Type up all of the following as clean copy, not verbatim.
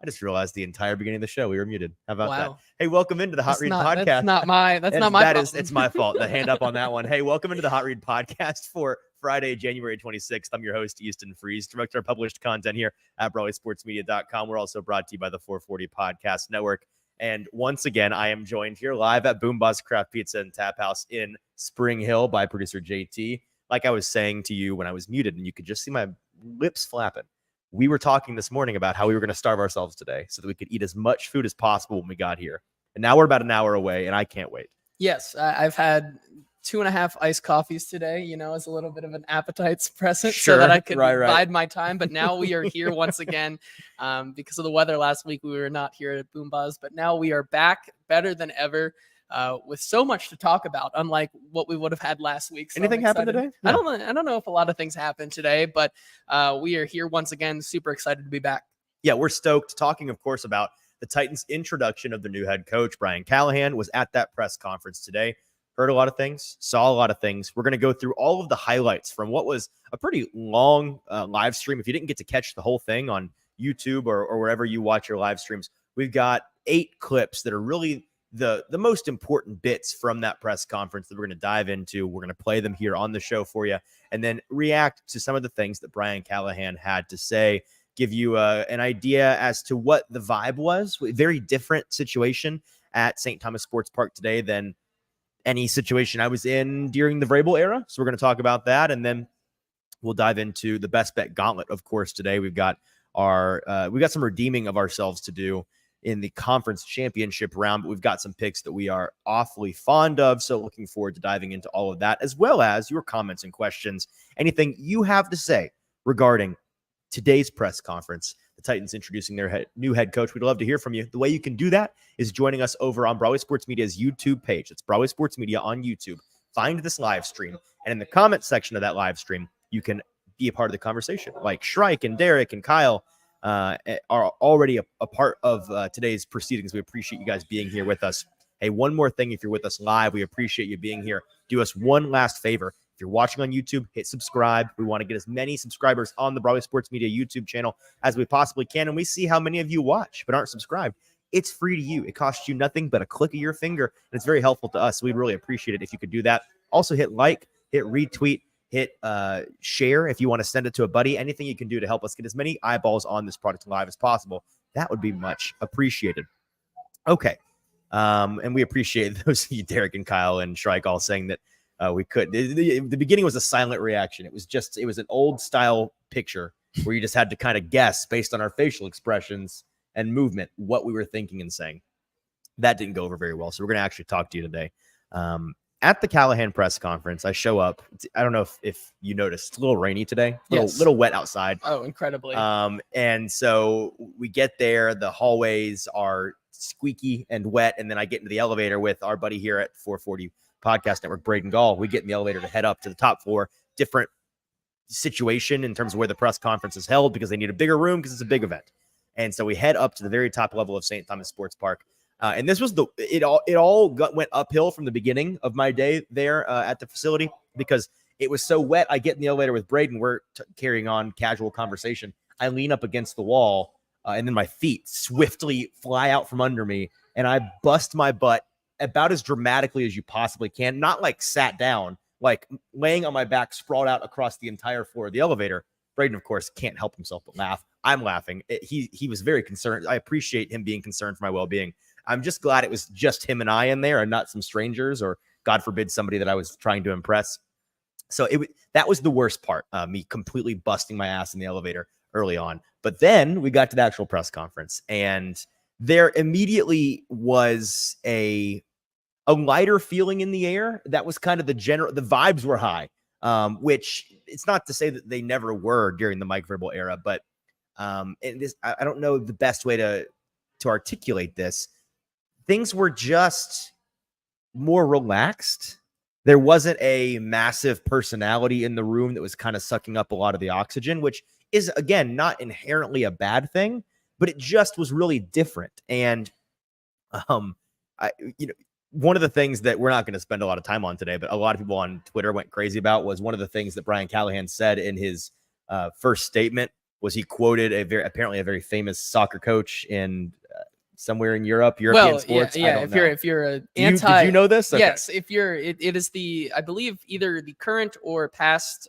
just realized the entire beginning of the show we were muted. How about that? Wow. Hey, welcome into the Hot Read Podcast. That's not my problem. It's my fault. The hand up on that one. Hey, welcome into the Hot Read Podcast for Friday, January 26th. I'm your host, Easton Freeze, director of published content here at BroadwaySportsMedia.com. We're also brought to you by the 440 Podcast Network. And once again, I am joined here live at Boom Boss Craft Pizza and Tap House in Spring Hill by producer JT. Like I was saying to you when I was muted, and you could just see my lips flapping. We were talking this morning about how we were going to starve ourselves today so that we could eat as much food as possible when we got here. And now we're about an hour away, and I can't wait. Yes, I've had 2.5 iced coffees today, as a little bit of an appetite suppressant so that I could bide my time. But now we are here once again because of the weather last week. We were not here at Boom Buzz, but now we are back better than ever with so much to talk about, unlike what we would have had last week. So anything happened today? No. I don't know if a lot of things happened today, but we are here once again. Super excited to be back. Yeah, we're stoked. Talking, of course, about the Titans' introduction of the new head coach. Brian Callahan was at that press conference today. Heard a lot of things, saw a lot of things. We're going to go through all of the highlights from what was a pretty long live stream. If you didn't get to catch the whole thing on YouTube or wherever you watch your live streams, we've got 8 clips that are really the most important bits from that press conference that we're going to dive into. We're going to play them here on the show for you and then react to some of the things that Brian Callahan had to say, give you an idea as to what the vibe was. Very different situation at St. Thomas Sports Park today than any situation I was in during the Vrabel era. So we're going to talk about that. And then we'll dive into the best bet gauntlet. Of course, today we've got some redeeming of ourselves to do in the conference championship round, but we've got some picks that we are awfully fond of. So looking forward to diving into all of that, as well as your comments and questions, anything you have to say regarding today's press conference, the Titans introducing their new head coach. We'd love to hear from you. The way you can do that is joining us over on Broadway Sports Media's YouTube page. It's Broadway Sports Media on YouTube. Find this live stream, and in the comment section of that live stream, you can be a part of the conversation. Like Shrike and Derek and Kyle are already a part of today's proceedings. We appreciate you guys being here with us. Hey, one more thing. If you're with us live, we appreciate you being here. Do us one last favor. If you're watching on YouTube, hit subscribe. We want to get as many subscribers on the Broadway Sports Media YouTube channel as we possibly can. And we see how many of you watch but aren't subscribed. It's free to you. It costs you nothing but a click of your finger. And it's very helpful to us. So we'd really appreciate it if you could do that. Also hit like, hit retweet, hit share if you want to send it to a buddy. Anything you can do to help us get as many eyeballs on this product live as possible. That would be much appreciated. Okay. And we appreciate those of you, Derek and Kyle and Shrike, all saying that we could. The beginning was a silent reaction. It was an old style picture where you just had to kind of guess based on our facial expressions and movement what we were thinking and saying. That didn't go over very well. So we're going to actually talk to you today. At the Callahan press conference, I show up. I don't know if you noticed, it's a little rainy today, little wet outside. Oh, incredibly. And so we get there. The hallways are squeaky and wet. And then I get into the elevator with our buddy here at 440 Podcast Network, Braden Gall. We get in the elevator to head up to the top floor. Different situation in terms of where the press conference is held because they need a bigger room because it's a big event. And so we head up to the very top level of St. Thomas Sports Park. And this was it all went uphill from the beginning of my day there at the facility because it was so wet. I get in the elevator with Braden. We're carrying on casual conversation. I lean up against the wall and then my feet swiftly fly out from under me and I bust my butt about as dramatically as you possibly can. Not like sat down, like laying on my back, sprawled out across the entire floor of the elevator. Braden, of course, can't help himself but laugh. I'm laughing. He was very concerned. I appreciate him being concerned for my well-being. I'm just glad it was just him and I in there and not some strangers or, God forbid, somebody that I was trying to impress. So that was the worst part, me completely busting my ass in the elevator early on. But then we got to the actual press conference, and there immediately was a lighter feeling in the air. That was kind of the vibes were high, which it's not to say that they never were during the Mike Vrabel era, but I don't know the best way to articulate this. Things were just more relaxed. There wasn't a massive personality in the room that was kind of sucking up a lot of the oxygen, which is, again, not inherently a bad thing, but it just was really different. And, one of the things that we're not going to spend a lot of time on today, but a lot of people on Twitter went crazy about was one of the things that Brian Callahan said in his first statement Was he quoted apparently a very famous soccer coach in somewhere in European sports? Yeah. If you're an did you know this? Okay. Yes, if you're, it is I believe either the current or past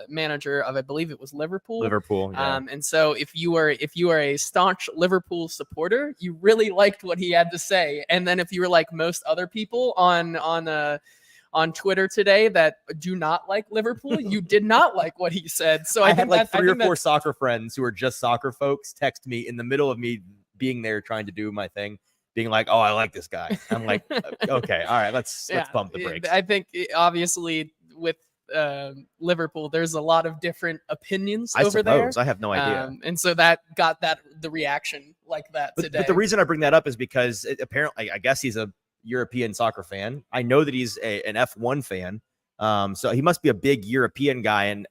manager of, I believe it was Liverpool. Yeah. And so if you are a staunch Liverpool supporter, you really liked what he had to say. And then if you were like most other people on Twitter today that do not like Liverpool, you did not like what he said. So I had like 3 or 4 soccer friends who are just soccer folks text me in the middle of me being there trying to do my thing, being like, "Oh, I like this guy." I'm like, "Okay, all right, let's pump the brakes." I think obviously with Liverpool, there's a lot of different opinions over there. I have no idea. And so that got the reaction like that today. But the reason I bring that up is because apparently, I guess he's a European soccer fan. I know that he's an F1 fan. So he must be a big European guy. And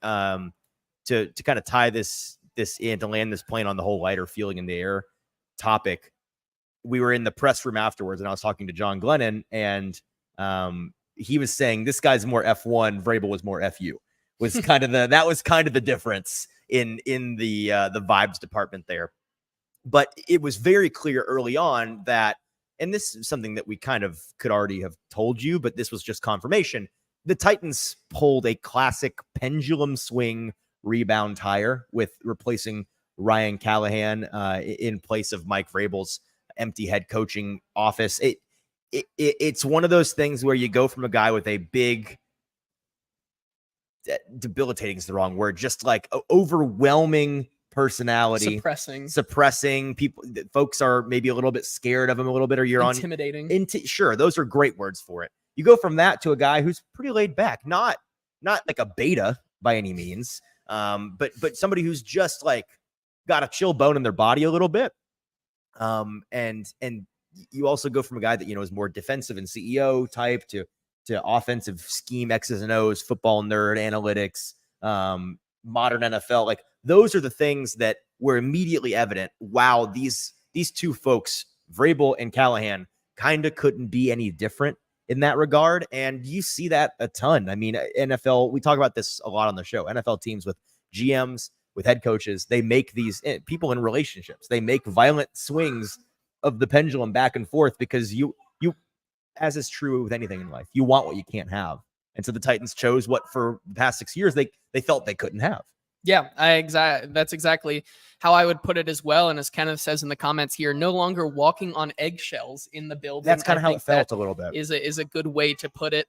to kind of tie this in, to land this plane on the whole lighter feeling in the air topic, we were in the press room afterwards, and I was talking to John Glennon, and he was saying this guy's more F1, Vrabel was more FU. Was kind of that was kind of the difference in the vibes department there. But it was very clear early on that, and this is something that we kind of could already have told you, but this was just confirmation. The Titans pulled a classic pendulum swing rebound hire with replacing Brian Callahan in place of Mike Vrabel's empty head coaching office. It's one of those things where you go from a guy with a big, debilitating is the wrong word, just like overwhelming personality, suppressing people. Folks are maybe a little bit scared of him a little bit, or you're intimidating. Sure, those are great words for it. You go from that to a guy who's pretty laid back, not like a beta by any means, but somebody who's just like got a chill bone in their body a little bit. And you also go from a guy that, is more defensive and CEO type to offensive scheme, X's and O's, football nerd, analytics, modern NFL. Like, those are the things that were immediately evident. Wow, these two folks, Vrabel and Callahan, kind of couldn't be any different in that regard. And you see that a ton. I mean, NFL, we talk about this a lot on the show. NFL teams with GMs, with head coaches, they make these people in relationships. They make violent swings of the pendulum back and forth because you, as is true with anything in life, you want what you can't have. And so the Titans chose what for the past 6 years they felt they couldn't have. Yeah, that's exactly how I would put it as well. And as Kenneth says in the comments here, no longer walking on eggshells in the building. That's kind of how it felt a little bit. Is a good way to put it.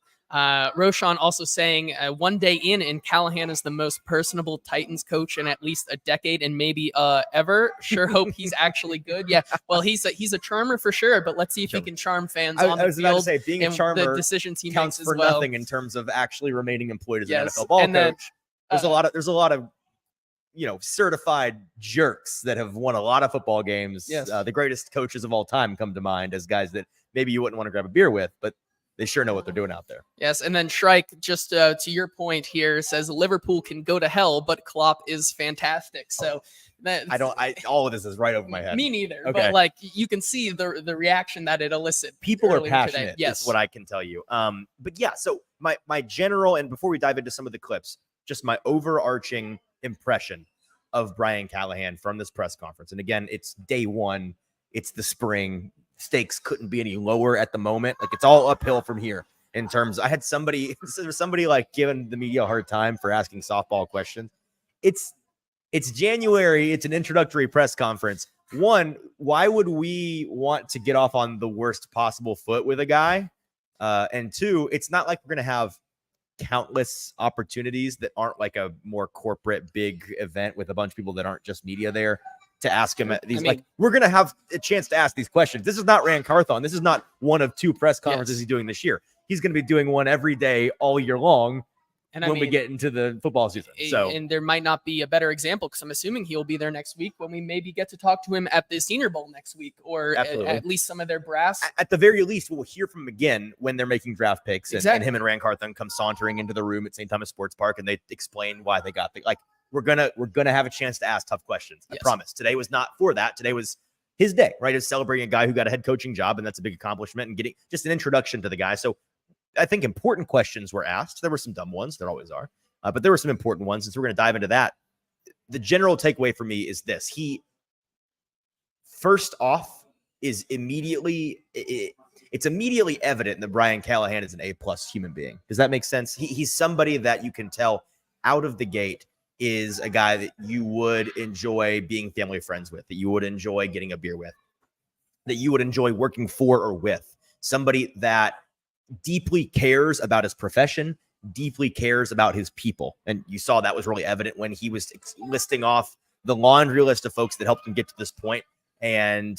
Roshan also saying one day in, and Callahan is the most personable Titans coach in at least a decade and maybe ever. Sure hope he's actually good. Yeah, well, he's a charmer for sure, but let's see if he can charm fans on the field. I was about to say, being a charmer, the decisions he counts makes for as well. nothing in terms of actually remaining employed as an NFL ball coach. There's a lot of certified jerks that have won a lot of football games. Yes. The greatest coaches of all time come to mind as guys that maybe you wouldn't want to grab a beer with, but they sure know what they're doing out there. Yes, and then Shrike, just to your point here, says Liverpool can go to hell, but Klopp is fantastic. So all of this is right over my head. Me neither. Okay. But you can see the reaction that it elicited. People are passionate. Yes, is what I can tell you. But yeah, so my general, and before we dive into some of the clips, just my overarching impression of Brian Callahan from this press conference. And again, it's day one. It's the spring. Stakes couldn't be any lower at the moment. Like, it's all uphill from here in terms. I had somebody like giving the media a hard time for asking softball questions. It's January. It's an introductory press conference. One, why would we want to get off on the worst possible foot with a guy? And two, it's not like we're going to have countless opportunities that aren't like a more corporate big event with a bunch of people that aren't just media there to ask him these. We're going to have a chance to ask these questions. This is not Rand Carthon. This is not one of two press conferences he's doing this year. He's going to be doing one every day all year long. And when we get into the football season. And there might not be a better example, because I'm assuming he'll be there next week when we maybe get to talk to him at the Senior Bowl next week, or at least some of their brass. At the very least, we'll hear from him again when they're making draft picks, and him and Rand Carthon come sauntering into the room at St. Thomas Sports Park, and they explain why they got we're gonna have a chance to ask tough questions. I promise. Today was not for that. Today was his day, right? It's celebrating a guy who got a head coaching job, and that's a big accomplishment, and getting just an introduction to the guy. So I think important questions were asked. There were some dumb ones. There always are. But there were some important ones. And so we're going to dive into that. the general takeaway for me is this. He, first off, is immediately it's immediately evident that Brian Callahan is an A+ human being. Does that make sense? He's somebody that you can tell out of the gate is a guy that you would enjoy being family friends with, that you would enjoy getting a beer with, that you would enjoy working for or with. Somebody that deeply cares about his profession, deeply cares about his people. And you saw that was really evident when he was listing off the laundry list of folks that helped him get to this point. And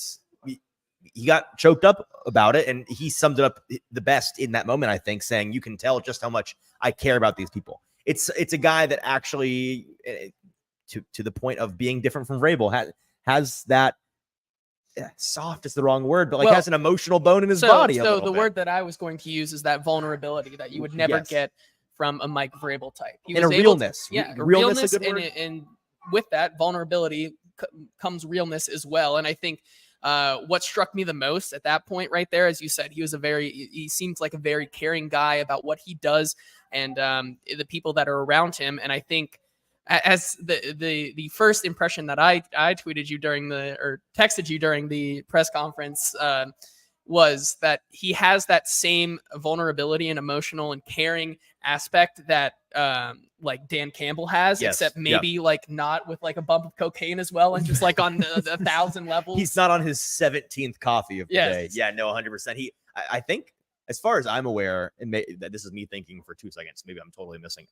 he got choked up about it, and he summed it up the best in that moment, I think, saying, you can tell just how much I care about these people. It's a guy that actually, to the point of being different from Vrabel, has that, soft is the wrong word, but has an emotional bone in his body. So the word that I was going to use is that vulnerability that you would never get from a Mike Vrabel type. He was realness. Realness, and with that vulnerability comes realness as well. And I think what struck me the most at that point right there, as you said, he seems like a very caring guy about what he does and the people that are around him. And I think as the first impression that I tweeted you texted you during the press conference was that he has that same vulnerability and emotional and caring aspect that like Dan Campbell has, except maybe like not with like a bump of cocaine as well, and just like on the 1,000 levels. He's not on his 17th coffee of the day. Yeah, no, 100%. I think, as far as I'm aware, and this is me thinking for 2 seconds, maybe I'm totally missing.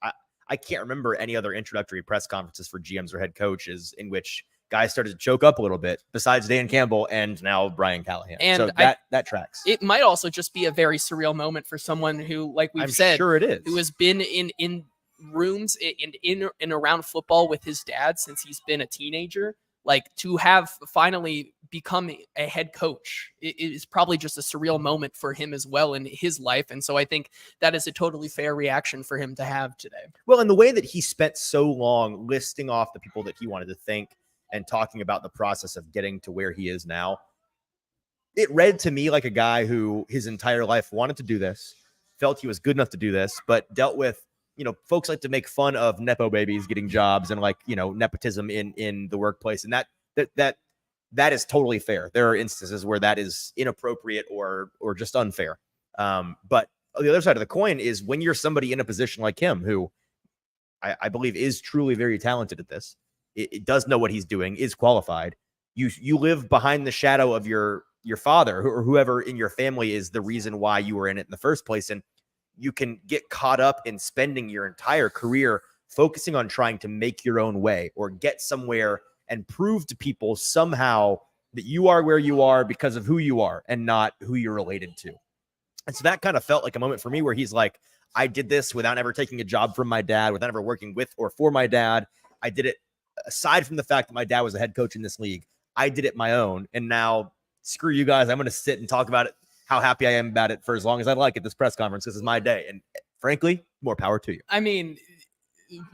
I can't remember any other introductory press conferences for GMs or head coaches in which guys started to choke up a little bit, besides Dan Campbell and now Brian Callahan. And so that tracks. It might also just be a very surreal moment for someone who, like we've said, sure it is, who has been in rooms in and around football with his dad since he's been a teenager. Like, to have finally become a head coach, it is probably just a surreal moment for him as well in his life. And so I think that is a totally fair reaction for him to have today. Well, and the way that he spent so long listing off the people that he wanted to thank and talking about the process of getting to where he is now, it read to me like a guy who his entire life wanted to do this, felt he was good enough to do this, but dealt with, folks like to make fun of Nepo babies getting jobs and nepotism in the workplace. And that is totally fair. There are instances where that is inappropriate or just unfair. But the other side of the coin is when you're somebody in a position like him, who I believe is truly very talented at this, it does know what he's doing, is qualified. You live behind the shadow of your father or whoever in your family is the reason why you were in it in the first place. And you can get caught up in spending your entire career focusing on trying to make your own way or get somewhere and prove to people somehow that you are where you are because of who you are and not who you're related to. And so that kind of felt like a moment for me where he's like, I did this without ever taking a job from my dad, without ever working with or for my dad. I did it aside from the fact that my dad was a head coach in this league. I did it my own. And now, screw you guys, I'm going to sit and talk about it, how happy I am about it for as long as I like at this press conference. This is my day. And frankly, more power to you. I mean,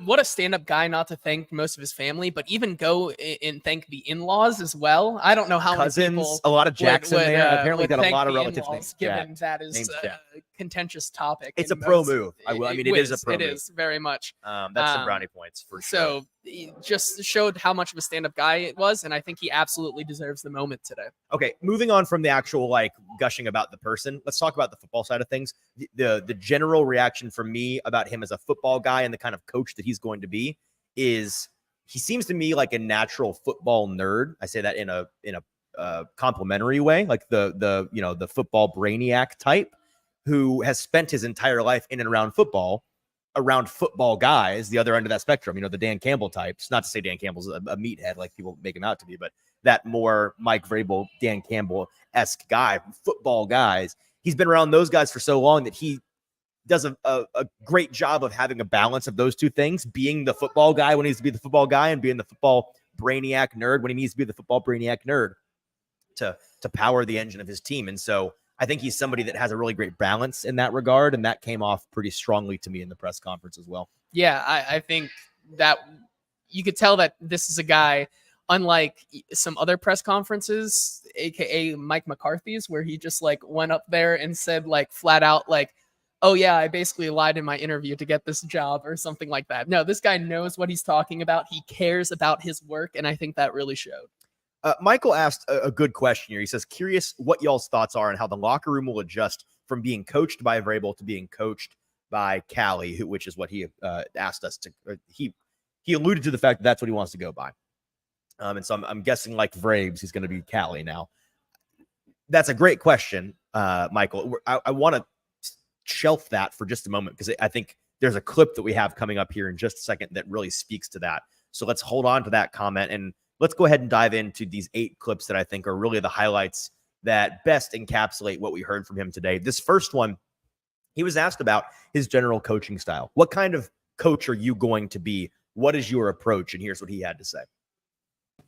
what a stand-up guy not to thank most of his family, but even go and thank the in-laws as well. I don't know how Cousins, many people a lot of Jackson there. Apparently got a lot of relatives named given Jack. That is a contentious topic. It's a pro move. It is a pro move. It is very much. That's some brownie points for sure. So he just showed how much of a stand-up guy it was, and I think he absolutely deserves the moment today. Okay, moving on from the actual gushing about the person, let's talk about the football side of things. The general reaction from me about him as a football guy and the kind of coach that he's going to be is he seems to me like a natural football nerd. I say that in a complimentary way, like the football brainiac type who has spent his entire life in and around football guys, the other end of that spectrum, the Dan Campbell types. Not to say Dan Campbell's a meathead like people make him out to be, but that more Mike Vrabel, Dan Campbell-esque guy, football guys. He's been around those guys for so long that he does a great job of having a balance of those two things, being the football guy when he needs to be the football guy and being the football brainiac nerd when he needs to be the football brainiac nerd to power the engine of his team. And so I think he's somebody that has a really great balance in that regard, and that came off pretty strongly to me in the press conference as well. Yeah, I think that you could tell that this is a guy, unlike some other press conferences, aka Mike McCarthy's, where he just went up there and said flat out oh yeah, I basically lied in my interview to get this job or something like that. No, this guy knows what he's talking about. He cares about his work, and I think that really showed. Michael asked a good question here. He says, curious what y'all's thoughts are on how the locker room will adjust from being coached by Vrabel to being coached by Callie, which is what he asked us to. He alluded to the fact that that's what he wants to go by. And so I'm guessing like Vrabes, he's going to be Callie now. That's a great question, Michael. I want to shelf that for just a moment because I think there's a clip that we have coming up here in just a second that really speaks to that. So let's hold on to that comment and let's go ahead and dive into these 8 clips that I think are really the highlights that best encapsulate what we heard from him today. This first one, he was asked about his general coaching style. What kind of coach are you going to be? What is your approach? And here's what he had to say.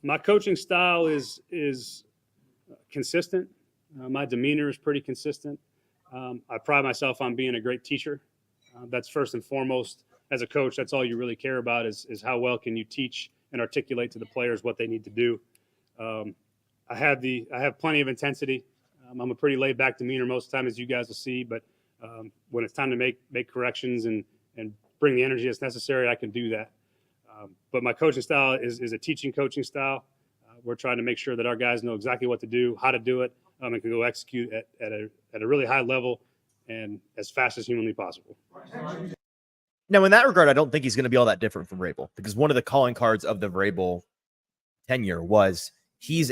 My coaching style is consistent. My demeanor is pretty consistent. I pride myself on being a great teacher. That's first and foremost. As a coach, that's all you really care about is how well can you teach and articulate to the players what they need to do. I have plenty of intensity. I'm a pretty laid back demeanor most of the time, as you guys will see, but when it's time to make corrections and bring the energy that's necessary, I can do that. But my coaching style is a teaching coaching style. We're trying to make sure that our guys know exactly what to do, how to do it, and can go execute at a really high level and as fast as humanly possible. Now, in that regard, I don't think he's going to be all that different from Vrabel because one of the calling cards of the Vrabel tenure was he's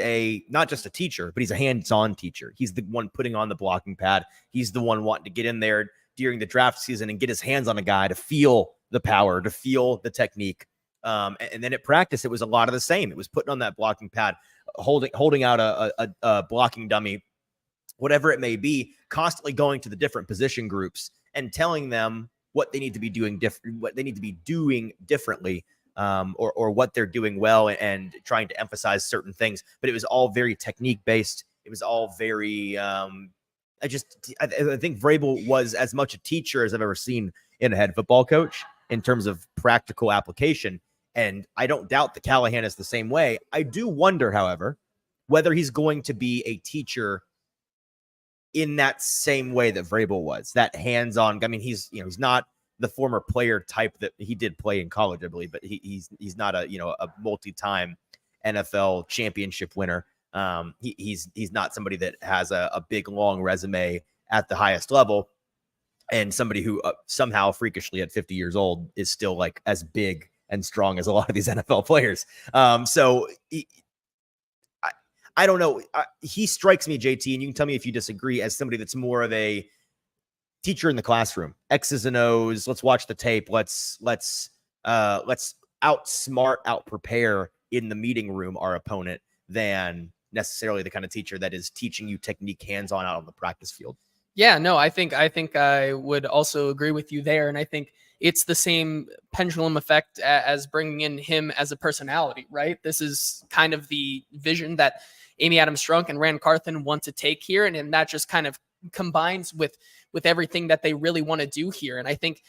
not just a teacher, but he's a hands-on teacher. He's the one putting on the blocking pad. He's the one wanting to get in there during the draft season and get his hands on a guy to feel the power, to feel the technique. And then at practice, it was a lot of the same. It was putting on that blocking pad, holding out a blocking dummy, whatever it may be, constantly going to the different position groups and telling them what they need to be doing differently, or what they're doing well, and trying to emphasize certain things. But it was all very technique based. It was all very. I think Vrabel was as much a teacher as I've ever seen in a head football coach in terms of practical application. And I don't doubt that Callahan is the same way. I do wonder, however, whether he's going to be a teacher in that same way that Vrabel was, that hands-on. I mean, he's not the former player type that he did play in college, I believe, but he's not a multi-time NFL championship winner. He's not somebody that has a big long resume at the highest level, and somebody who somehow freakishly at 50 years old is still like as big and strong as a lot of these NFL players. I don't know. He strikes me, JT, and you can tell me if you disagree, as somebody that's more of a teacher in the classroom. X's and O's. Let's watch the tape. Let's out-prepare in the meeting room our opponent than necessarily the kind of teacher that is teaching you technique hands-on out on the practice field. Yeah, no, I think I would also agree with you there, and I think it's the same pendulum effect as bringing in him as a personality, right? This is kind of the vision that Amy Adams-Strunk and Rand Carthen want to take here, and that just kind of combines with everything that they really want to do here. And I think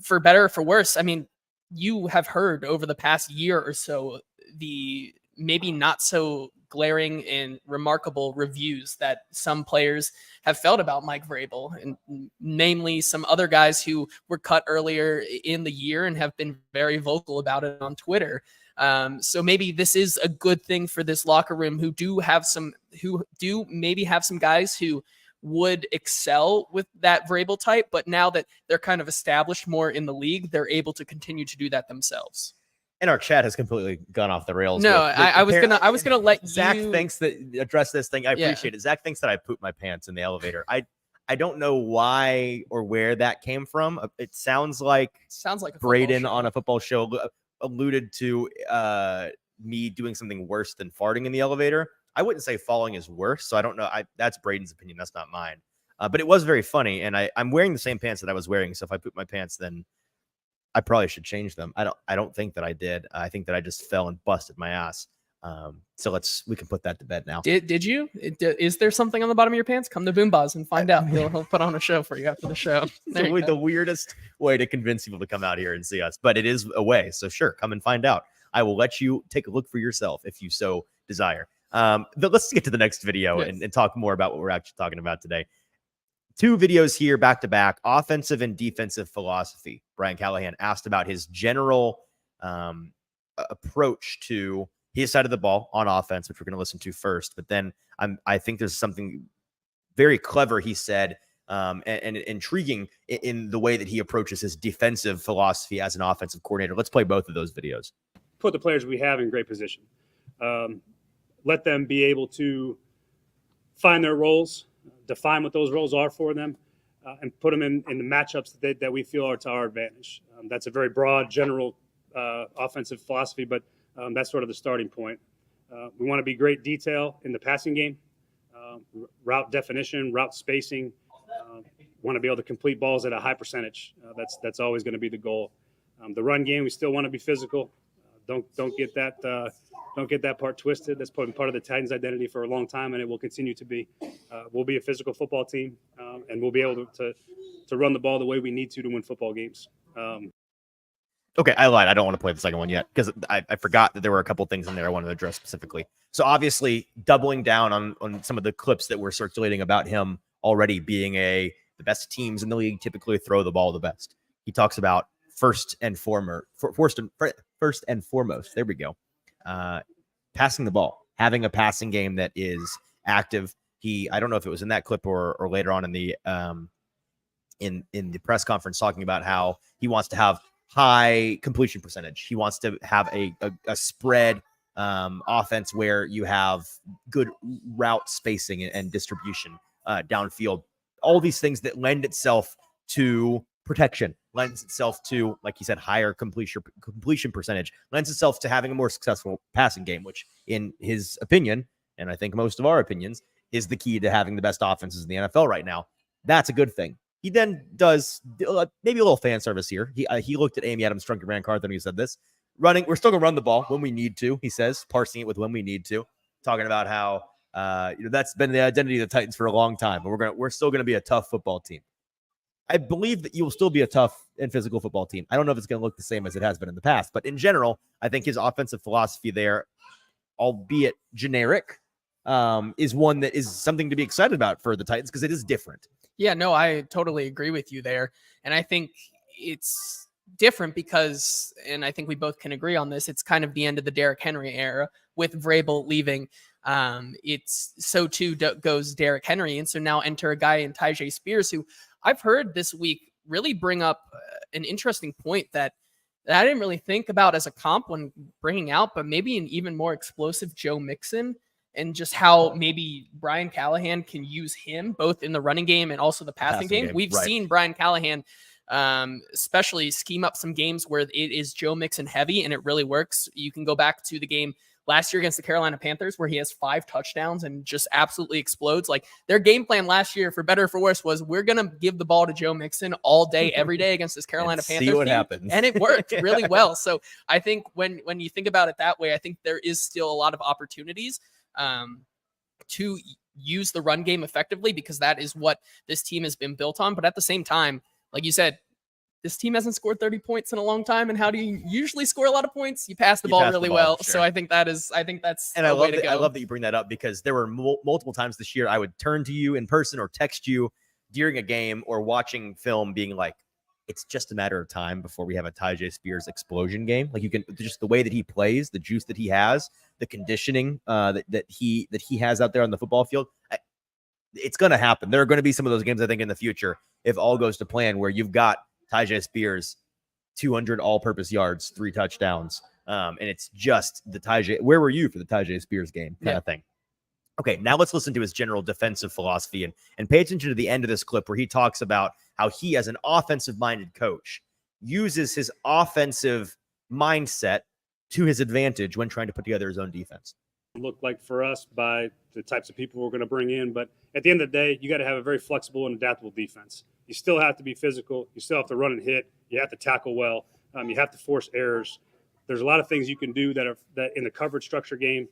for better or for worse, I mean, you have heard over the past year or so the maybe not so glaring and remarkable reviews that some players have felt about Mike Vrabel, and namely some other guys who were cut earlier in the year and have been very vocal about it on Twitter. So maybe this is a good thing for this locker room who do maybe have some guys who would excel with that Vrabel type, but now that they're kind of established more in the league, they're able to continue to do that themselves. And our chat has completely gone off the rails. No, I was gonna let Zach thinks that address this thing. I appreciate it. Zach thinks that I pooped my pants in the elevator. I don't know why or where that came from. It sounds like a Braden on a football show alluded to me doing something worse than farting in the elevator. I wouldn't say falling is worse, so I don't know. That's Braden's opinion. That's not mine. But it was very funny, and I'm wearing the same pants that I was wearing. So if I poop my pants, then I probably should change them. I don't think that I did. I think that I just fell and busted my ass. So we can put that to bed now. Did you? Is there something on the bottom of your pants? Come to Boombaz and find out. He'll put on a show for you after the show. It's the weirdest way to convince people to come out here and see us, but it is a way. So sure, come and find out. I will let you take a look for yourself if you so desire. But let's get to the next video and talk more about what we're actually talking about today. two videos here back to back, offensive and defensive philosophy. Brian Callahan asked about his general approach to his side of the ball on offense, which we're going to listen to first. But then I think there's something very clever he said and intriguing in the way that he approaches his defensive philosophy as an offensive coordinator. Let's play both of those videos. Put the players we have in great position. Let them be able to find their roles, define what those roles are for them, and put them in the matchups that we feel are to our advantage. That's a very broad, general offensive philosophy, but that's sort of the starting point. We want to be great detail in the passing game, route definition, route spacing. Want to be able to complete balls at a high percentage. That's always going to be the goal. The run game, we still want to be physical. Don't get that part twisted. That's been part of the Titans' identity for a long time, and it will continue to be. We'll be a physical football team, and we'll be able to run the ball the way we need to win football games. Okay, I lied. I don't want to play the second one yet because I forgot that there were a couple things in there I wanted to address specifically. So obviously, doubling down on some of the clips that were circulating about him already being the best teams in the league typically throw the ball the best. He talks about first and foremost. There we go. Passing the ball, having a passing game that is active. I don't know if it was in that clip or later on in the press conference talking about how he wants to have high completion percentage. He wants to have a spread offense where you have good route spacing and distribution downfield. All these things that lend itself to protection, lends itself to, like you said, higher completion percentage, lends itself to having a more successful passing game, which in his opinion, and I think most of our opinions, is the key to having the best offenses in the NFL right now. That's a good thing. He then does maybe a little fan service here. He looked at Amy Adams' Drunken Rand Carthen. He said this: we're still gonna run the ball when we need to. He says, parsing it with when we need to, talking about how that's been the identity of the Titans for a long time, but we're still gonna be a tough football team. I believe that you will still be a tough and physical football team. I don't know if it's going to look the same as it has been in the past, but in general, I think his offensive philosophy there, albeit generic, is one that is something to be excited about for the Titans because it is different. Yeah, no, I totally agree with you there. And I think it's different because, and I think we both can agree on this, it's kind of the end of the Derrick Henry era with Vrabel leaving. It's so too goes Derrick Henry. And so now enter a guy in Tyjae Spears, who I've heard this week really bring up an interesting point that I didn't really think about as a comp when bringing out, but maybe an even more explosive Joe Mixon, and just how maybe Brian Callahan can use him both in the running game and also the passing game. We've seen Brian Callahan especially scheme up some games where it is Joe Mixon heavy, and it really works. You can go back to the game last year against the Carolina Panthers where he has 5 touchdowns and just absolutely explodes. Like, their game plan last year, for better or for worse, was we're going to give the ball to Joe Mixon all day, every day against this Carolina Panthers see what team. happens. And it worked really well. So I think when you think about it that way, I think there is still a lot of opportunities to use the run game effectively, because that is what this team has been built on. But at the same time, like you said, this team hasn't scored 30 points in a long time. And how do you usually score a lot of points? You pass the ball really well. Sure. So I think that's and I love that you bring that up, because there were multiple times this year I would turn to you in person or text you during a game or watching film being like, it's just a matter of time before we have a Tyjae Spears explosion game. Like, you can just the way that he plays, the juice that he has, the conditioning that he has out there on the football field. It's going to happen. There are going to be some of those games, I think, in the future, if all goes to plan, where you've got Tyjae Spears, 200 all-purpose yards, 3 touchdowns. And it's just the Tyjae. Where were you for the Tyjae Spears game kind of thing? Okay, now let's listen to his general defensive philosophy and pay attention to the end of this clip where he talks about how he, as an offensive-minded coach, uses his offensive mindset to his advantage when trying to put together his own defense. Look like for us by the types of people we're going to bring in, but at the end of the day, you got to have a very flexible and adaptable defense. You still have to be physical. You still have to run and hit. You have to tackle well. You have to force errors. There's a lot of things you can do that in the coverage structure game,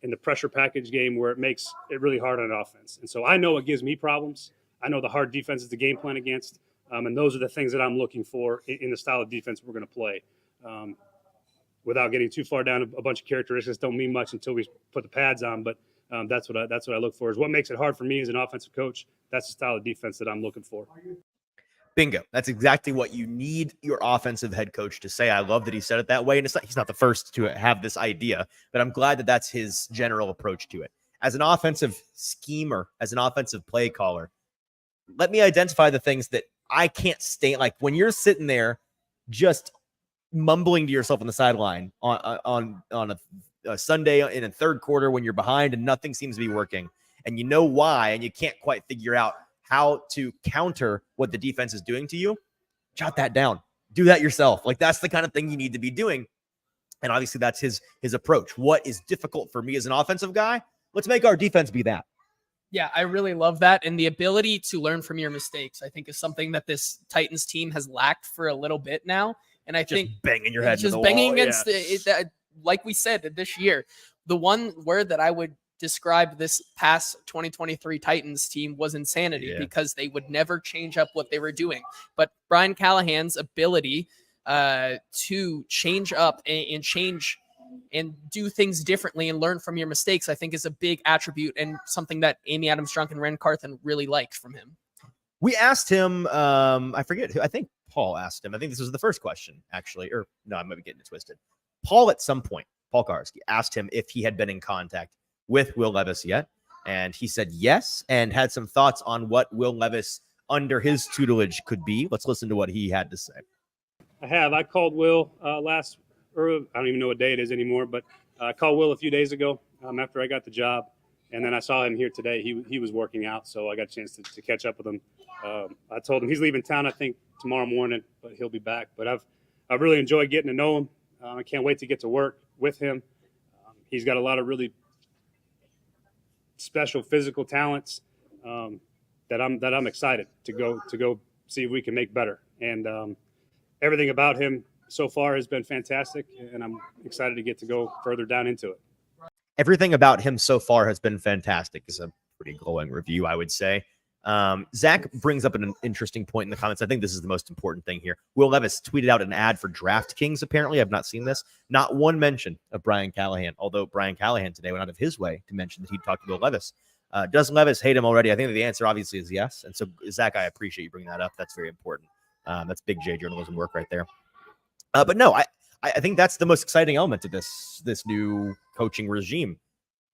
in the pressure package game, where it makes it really hard on offense. And so I know it gives me problems. I know the hard defense is the game plan against, and those are the things that I'm looking for in the style of defense we're going to play. Without getting too far down a bunch of characteristics, don't mean much until we put the pads on, but That's what I look for. Is what makes it hard for me as an offensive coach. That's the style of defense that I'm looking for. Bingo. That's exactly what you need your offensive head coach to say. I love that he said it that way. And he's not the first to have this idea, but I'm glad that that's his general approach to it. As an offensive schemer, as an offensive play caller, let me identify the things that I can't stay. Like when you're sitting there just mumbling to yourself on the sideline on a Sunday in a third quarter when you're behind and nothing seems to be working, and you know why, and you can't quite figure out how to counter what the defense is doing to you, jot that down. Do that yourself. Like that's the kind of thing you need to be doing. And obviously that's his approach. What is difficult for me as an offensive guy? Let's make our defense be that. Yeah, I really love that. And the ability to learn from your mistakes, I think, is something that this Titans team has lacked for a little bit now. And I think banging your head, just banging against like we said this year, the one word that I would describe this past 2023 Titans team was insanity, because they would never change up what they were doing. But Brian Callahan's ability to change up and change and do things differently and learn from your mistakes, I think is a big attribute and something that Amy Adams-Strunk and Ren Carthen really liked from him. We asked him, I forget who, I think Paul asked him. I think this was the first question, actually, or no, I might be getting it twisted. Paul, at some point, Paul Karski asked him if he had been in contact with Will Levis yet. And he said yes, and had some thoughts on what Will Levis under his tutelage could be. Let's listen to what he had to say. I called Will I don't even know what day it is anymore, but I called Will a few days ago after I got the job. And then I saw him here today. He was working out, so I got a chance to catch up with him. I told him he's leaving town, I think, tomorrow morning, but he'll be back. But I've really enjoyed getting to know him. I can't wait to get to work with him. He's got a lot of really special physical talents that I'm excited to go see if we can make better. And everything about him so far has been fantastic, and I'm excited to get to go further down into it. Everything about him so far has been fantastic is a pretty glowing review, I would say. Zach brings up an interesting point in the comments. I think this is the most important thing here. Will Levis tweeted out an ad for DraftKings, apparently. I've not seen this. Not one mention of Brian Callahan, although Brian Callahan today went out of his way to mention that he'd talked to Will Levis. Does Levis hate him already? I think the answer obviously is yes. And so, Zach, I appreciate you bringing that up. That's very important. That's big J journalism work right there. But no, I think that's the most exciting element of this new coaching regime.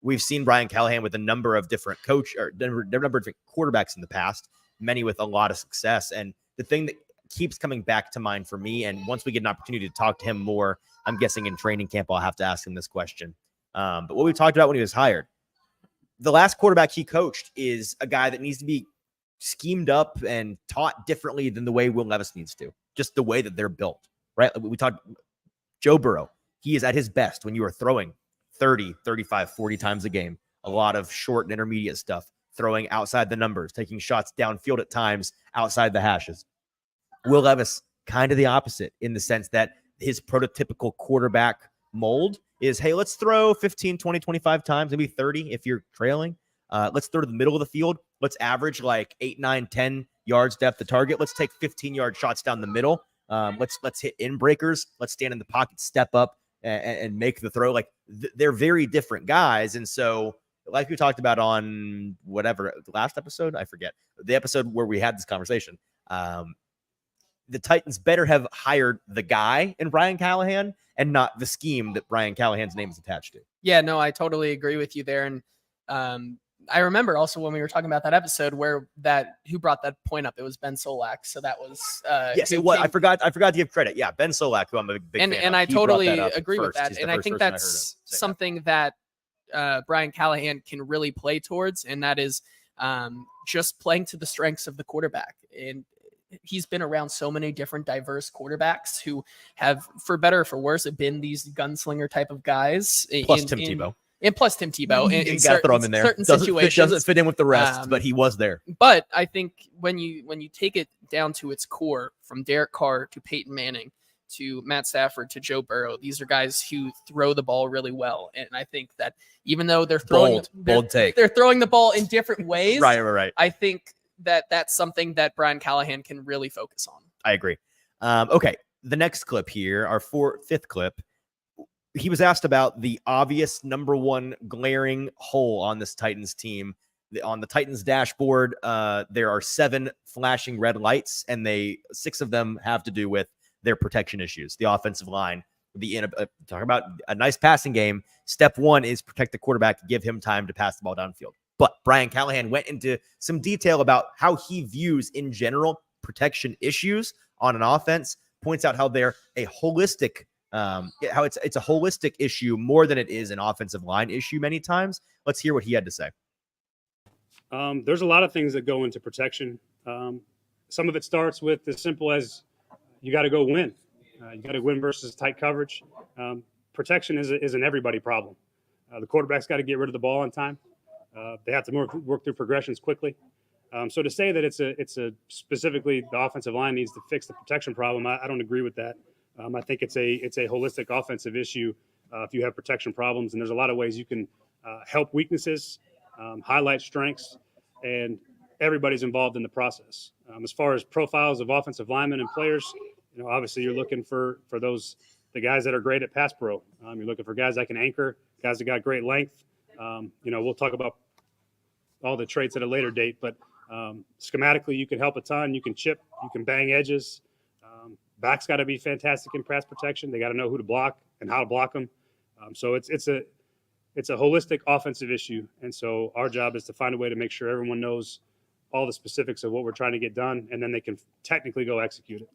We've seen Brian Callahan with a number of different number of different quarterbacks in the past, many with a lot of success. And the thing that keeps coming back to mind for me, and once we get an opportunity to talk to him more, I'm guessing in training camp, I'll have to ask him this question. But what we talked about when he was hired, the last quarterback he coached is a guy that needs to be schemed up and taught differently than the way Will Levis needs to, just the way that they're built, right? We talked Joe Burrow. He is at his best when you are throwing 30, 35, 40 times a game, a lot of short and intermediate stuff, throwing outside the numbers, taking shots downfield at times outside the hashes. Will Levis, kind of the opposite in the sense that his prototypical quarterback mold is, hey, let's throw 15, 20, 25 times, maybe 30 if you're trailing. Let's throw to the middle of the field. Let's average like 8, 9, 10 yards depth of target. Let's take 15-yard shots down the middle. Let's hit in breakers. Let's stand in the pocket, step up, and make the throw. Like they're very different guys. And so like we talked about on whatever the last episode, I forget the episode where we had this conversation. The Titans better have hired the guy in Brian Callahan and not the scheme that Brian Callahan's name is attached to. Yeah, no, I totally agree with you there. And I remember also when we were talking about that episode who brought that point up, it was Ben Solak. So that was yes, it was. I forgot to give credit. Yeah, Ben Solak, who I'm a big fan and of. I totally agree with that. And I think that's something that Brian Callahan can really play towards, and that is just playing to the strengths of the quarterback. And he's been around so many different diverse quarterbacks who have, for better or for worse, been these gunslinger type of guys. Plus Tim Tebow. And plus Tim Tebow in throw him in there. Certain situations. Doesn't fit in with the rest, but he was there. But I think when you take it down to its core, from Derek Carr to Peyton Manning to Matt Stafford to Joe Burrow, these are guys who throw the ball really well. And I think that even though they're throwing they're throwing the ball in different ways, right. I think that's something that Brian Callahan can really focus on. I agree. Okay, the next clip here, our fifth clip. he was asked about the obvious number one glaring hole on this Titans team. On the Titans dashboard, there are 7 flashing red lights, and 6 of them have to do with their protection issues. The offensive line, talking about a nice passing game. Step 1 is protect the quarterback, give him time to pass the ball downfield. But Brian Callahan went into some detail about how he views in general protection issues on an offense, points out how they're a holistic how it's a holistic issue more than it is an offensive line issue many times. Let's hear what he had to say. There's a lot of things that go into protection. Some of it starts with as simple as you got to go win. You got to win versus tight coverage. Protection is an everybody problem. The quarterback's got to get rid of the ball on time. They have to work through progressions quickly. So to say that it's a specifically the offensive line needs to fix the protection problem, I don't agree with that. I think it's a holistic offensive issue if you have protection problems, and there's a lot of ways you can help weaknesses, highlight strengths, and everybody's involved in the process. As far as profiles of offensive linemen and players, obviously you're looking for the guys that are great at pass pro. You're looking for guys that can anchor, guys that got great length. We'll talk about all the traits at a later date, but schematically you can help a ton. You can chip, you can bang edges. Backs got to be fantastic in pass protection. They got to know who to block and how to block them. So it's a holistic offensive issue. And so our job is to find a way to make sure everyone knows all the specifics of what we're trying to get done, and then they can technically go execute it.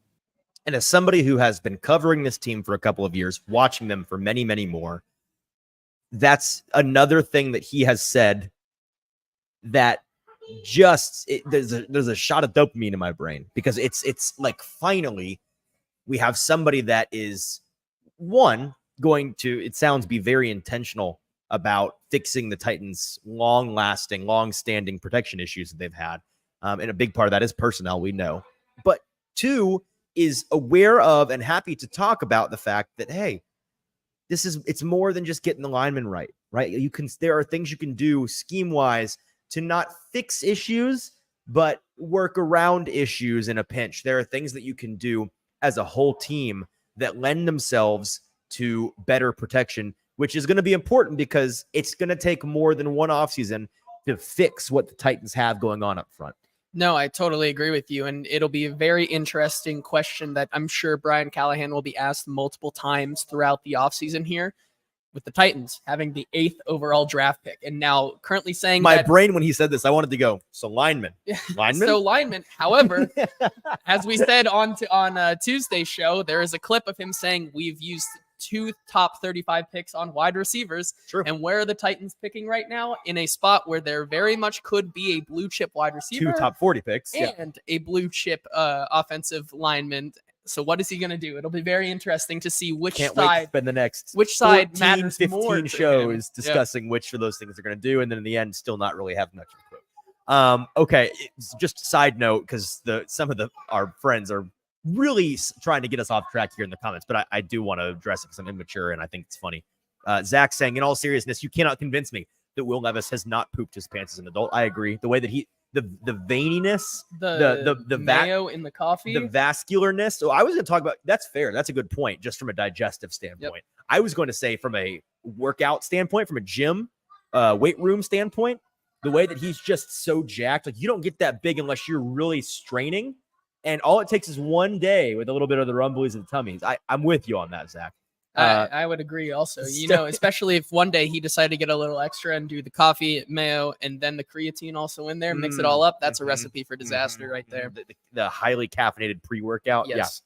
And as somebody who has been covering this team for a couple of years, watching them for many, many more, that's another thing that he has said that there's a shot of dopamine in my brain, because it's like finally we have somebody that is going to, it sounds, be very intentional about fixing the Titans' long-standing protection issues that they've had. And a big part of that is personnel, we know. But 2 is aware of and happy to talk about the fact that, hey, it's more than just getting the linemen right? There are things you can do scheme-wise to not fix issues, but work around issues in a pinch. There are things that you can do as a whole team that lend themselves to better protection, which is going to be important because it's going to take more than one offseason to fix what the Titans have going on up front. No, I totally agree with you. And it'll be a very interesting question that I'm sure Brian Callahan will be asked multiple times throughout the offseason here, with the Titans having the 8th overall draft pick. And now currently saying my brain, when he said this, I wanted to go, so linemen. However, as we said on Tuesday's show, there is a clip of him saying we've used 2 top 35 picks on wide receivers. True. And where are the Titans picking right now? In a spot where there very much could be a blue chip wide receiver, 2 top 40 picks, and a blue chip offensive lineman. So what is he going to do? It'll be very interesting to see which Can't side. wait to spend the next which side 14, matters 15 more shows discussing which of those things they're going to do, and then in the end, still not really have much of a clue. Okay, just a side note, because some of our friends are really trying to get us off track here in the comments, but I do want to address it because I'm immature and I think it's funny. Zach saying, in all seriousness, you cannot convince me that Will Levis has not pooped his pants as an adult. I agree. The way that the veininess, the mayo in the coffee, the vascularness. So I was going to talk about, that's fair. That's a good point, just from a digestive standpoint. Yep. I was going to say from a workout standpoint, from a gym, weight room standpoint, the way that he's just so jacked, like you don't get that big unless you're really straining. And all it takes is one day with a little bit of the rumblies and the tummies. I'm with you on that, Zach. I would agree also, especially if one day he decided to get a little extra and do the coffee, mayo, and then the creatine also in there, mix it all up. That's a recipe for disaster right there. The highly caffeinated pre-workout. Yes.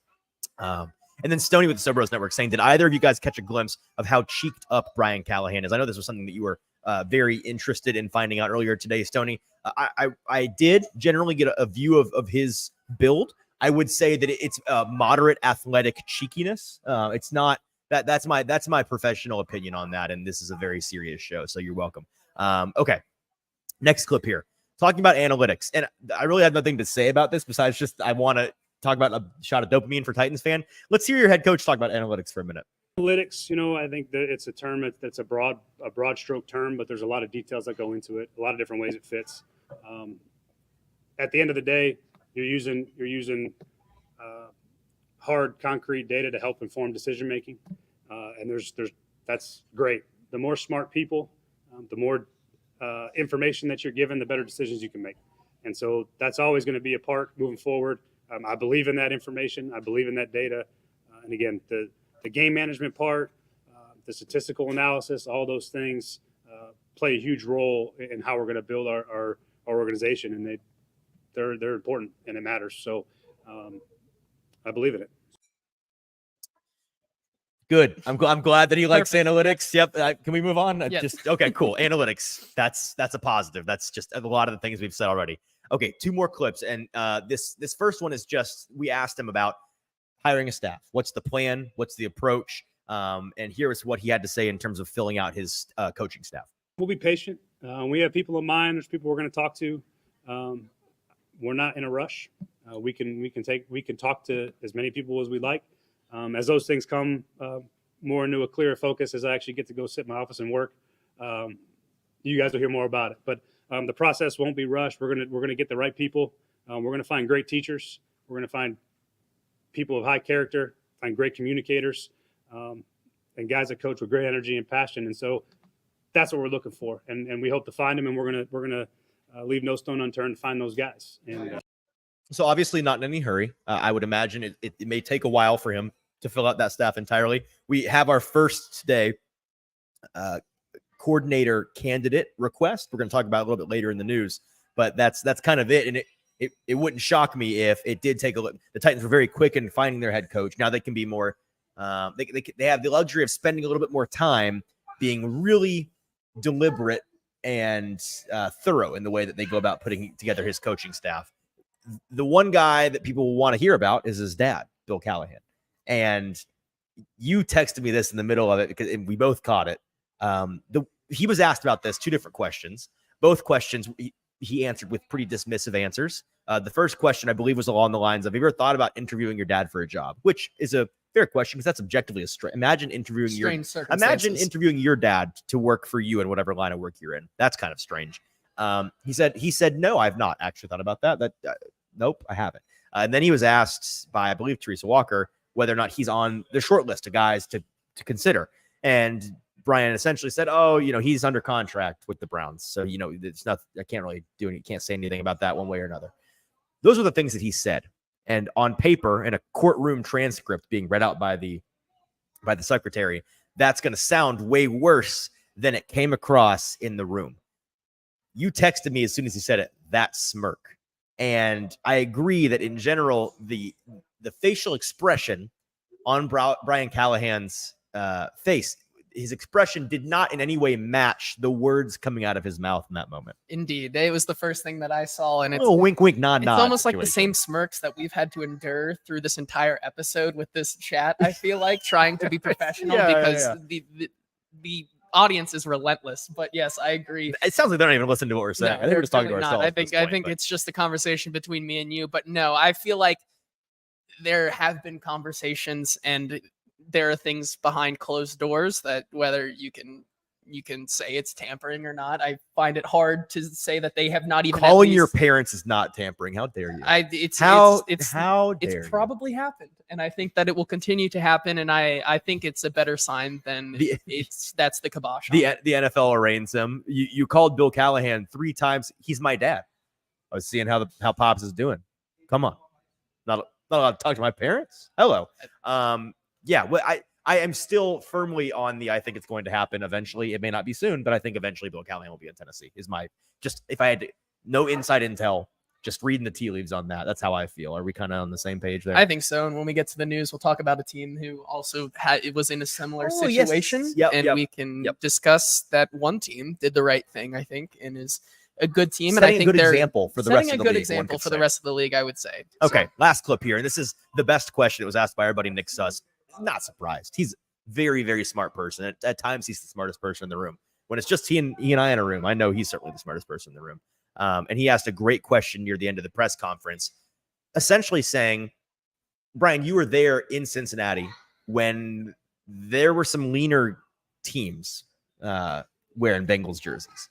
Yeah. And then Stoney with the Sobros Network saying, did either of you guys catch a glimpse of how cheeked up Brian Callahan is? I know this was something that you were very interested in finding out earlier today, Stoney. I did generally get a view of his build. I would say that it's moderate athletic cheekiness. It's not that's my professional opinion on that, and this is a very serious show, so you're welcome. Okay, next clip here, talking about analytics, and I really have nothing to say about this besides just I want to talk about a shot of dopamine for Titans fan. Let's hear your head coach talk about analytics for a minute. Analytics, I think that it's a term that's a broad stroke term, but there's a lot of details that go into it, a lot of different ways it fits. At the end of the day, you're using hard, concrete data to help inform decision making, and there's that's great. The more smart people, the more information that you're given, the better decisions you can make. And so that's always going to be a part moving forward. I believe in that information. I believe in that data. And again, the game management part, the statistical analysis, all those things play a huge role in how we're going to build our organization. And they're important and it matters. So I believe in it. Good. I'm glad that he likes analytics. Yep. Can we move on? Yes. Okay, cool. Analytics. That's a positive. That's just a lot of the things we've said already. Okay, 2 more clips. And this first one is just, we asked him about hiring a staff. What's the plan? What's the approach? And here is what he had to say in terms of filling out his coaching staff. We'll be patient. We have people in mind. There's people we're going to talk to. We're not in a rush. We can talk to as many people as we like. As those things come more into a clearer focus, as I actually get to go sit in my office and work, you guys will hear more about it. But the process won't be rushed. We're gonna get the right people. We're gonna find great teachers. We're gonna find people of high character, find great communicators, and guys that coach with great energy and passion. And so that's what we're looking for. And we hope to find them. And we're gonna leave no stone unturned to find those guys. And so obviously not in any hurry. I would imagine it may take a while for him to fill out that staff entirely. We have our first today coordinator candidate request. We're going to talk about it a little bit later in the news, but that's kind of it. And it wouldn't shock me if it did take a look. The Titans were very quick in finding their head coach. Now they can be more, they have the luxury of spending a little bit more time being really deliberate and thorough in the way that they go about putting together his coaching staff. The one guy that people will want to hear about is his dad, Bill Callahan. And you texted me this in the middle of it because we both caught it. He was asked about this, 2 different questions. Both questions he answered with pretty dismissive answers. The first question, I believe, was along the lines of, have you ever thought about interviewing your dad for a job? Which is a fair question because that's objectively a strange. Imagine interviewing your dad to work for you in whatever line of work you're in. That's kind of strange. He said, no, I've not actually thought about that. Nope, I haven't. And then he was asked by, I believe, Teresa Walker, whether or not he's on the short list of guys to consider. And Brian essentially said, oh, he's under contract with the Browns. So, it's not, I can't really do anything. Can't say anything about that one way or another. Those are the things that he said. And on paper, in a courtroom transcript being read out by the secretary, that's going to sound way worse than it came across in the room. You texted me as soon as he said it, that smirk. And I agree that in general, the facial expression on Brian Callahan's face, his expression did not in any way match the words coming out of his mouth in that moment. Indeed. It was the first thing that I saw. And it's a wink, wink, nod, nod. It's almost like the same smirks that we've had to endure through this entire episode with this chat. I feel like trying to be professional because the audience is relentless. But yes, I agree. It sounds like they're not even listening to what we're saying. No, I think we're just talking to ourselves. I think it's just a conversation between me and you. But no, I feel like there have been conversations and there are things behind closed doors that whether you can say it's tampering or not, I find it hard to say that they have not even calling your parents is not tampering. How dare you? It's probably happened, and I think that it will continue to happen. And I think it's a better sign than that's the kibosh. The NFL arraigns him. You called Bill Callahan 3 times. He's my dad. I was seeing how Pops is doing. Come on, not allowed to talk to my parents. Hello. Yeah, well, I am still firmly on I think it's going to happen eventually. It may not be soon, but I think eventually Bill Callahan will be in Tennessee. If I had no inside intel, just reading the tea leaves on that. That's how I feel. Are we kind of on the same page there? I think so. And when we get to the news, we'll talk about a team who also was in a similar situation. Yes. We can discuss that one team did the right thing, I think, and is a good team. Setting and I think they're example for the rest of the league. Setting a good example for the rest of the league, I would say. Okay, last clip here. And this is the best question. It was asked by our buddy Nick Suss. Not surprised. He's a very, very smart person. At times, he's the smartest person in the room. When it's just he and I in a room, I know he's certainly the smartest person in the room. And he asked a great question near the end of the press conference, essentially saying, Brian, you were there in Cincinnati when there were some leaner teams wearing Bengals jerseys.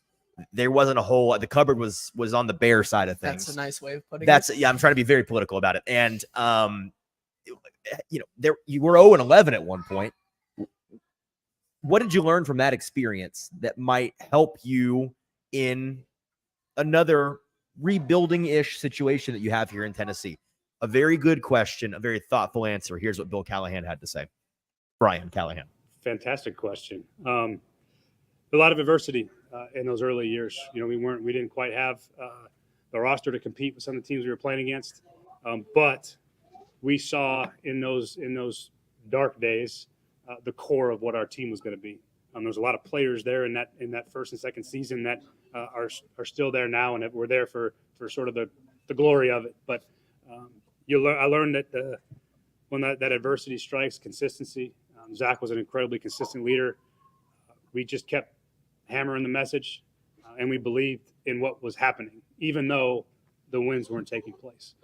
There wasn't a whole. The cupboard was on the Bear side of things. That's a nice way of putting it. Yeah. I'm trying to be very political about it. And you were 0-11 at one point. what did you learn from that experience that might help you in another rebuilding-ish situation that you have here in Tennessee? A very good question, a very thoughtful answer. Here's what Bill Callahan had to say. Brian Callahan. Fantastic question. A lot of adversity in those early years. You know, we didn't quite have the roster to compete with some of the teams we were playing against, but we saw in those dark days the core of what our team was going to be. There's a lot of players there in that first and second season that are still there now, and we're there for sort of the glory of it. But I learned that when that adversity strikes, consistency. Zach was an incredibly consistent leader. We just kept hammering the message, and we believed in what was happening, even though the wins weren't taking place.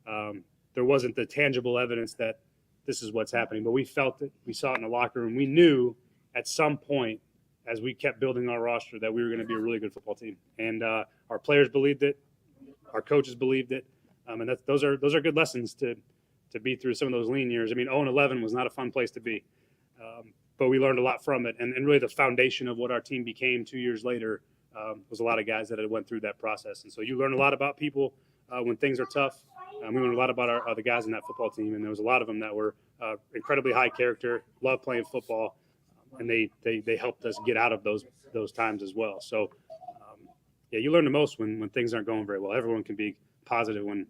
There wasn't the tangible evidence that this is what's happening, but we felt it. We saw it in the locker room. We knew at some point, as we kept building our roster, that we were going to be a really good football team. And our players believed it. Our coaches believed it. And those are good lessons to be through some of those lean years. I mean, 0-11 was not a fun place to be. But we learned a lot from it. And really the foundation of what our team became 2 years later was a lot of guys that had went through that process. And so you learn a lot about people when things are tough. We learned a lot about the guys in that football team. And there was a lot of them that were incredibly high character, loved playing football. And they helped us get out of those times as well. So, you learn the most when things aren't going very well. Everyone can be positive when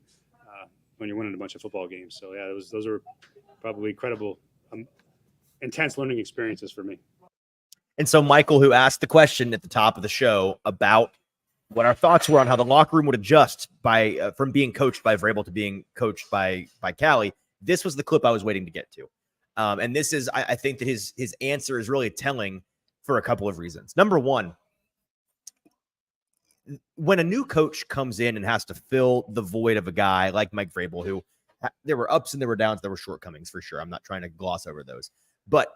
you're winning a bunch of football games. So, those are probably incredible, intense learning experiences for me. And so Michael, who asked the question at the top of the show about what our thoughts were on how the locker room would adjust from being coached by Vrabel to being coached by Callie, this was the clip I was waiting to get to. And this is, I think that his answer is really telling for a couple of reasons. Number one, when a new coach comes in and has to fill the void of a guy like Mike Vrabel, who there were ups and there were downs, there were shortcomings for sure. I'm not trying to gloss over those. But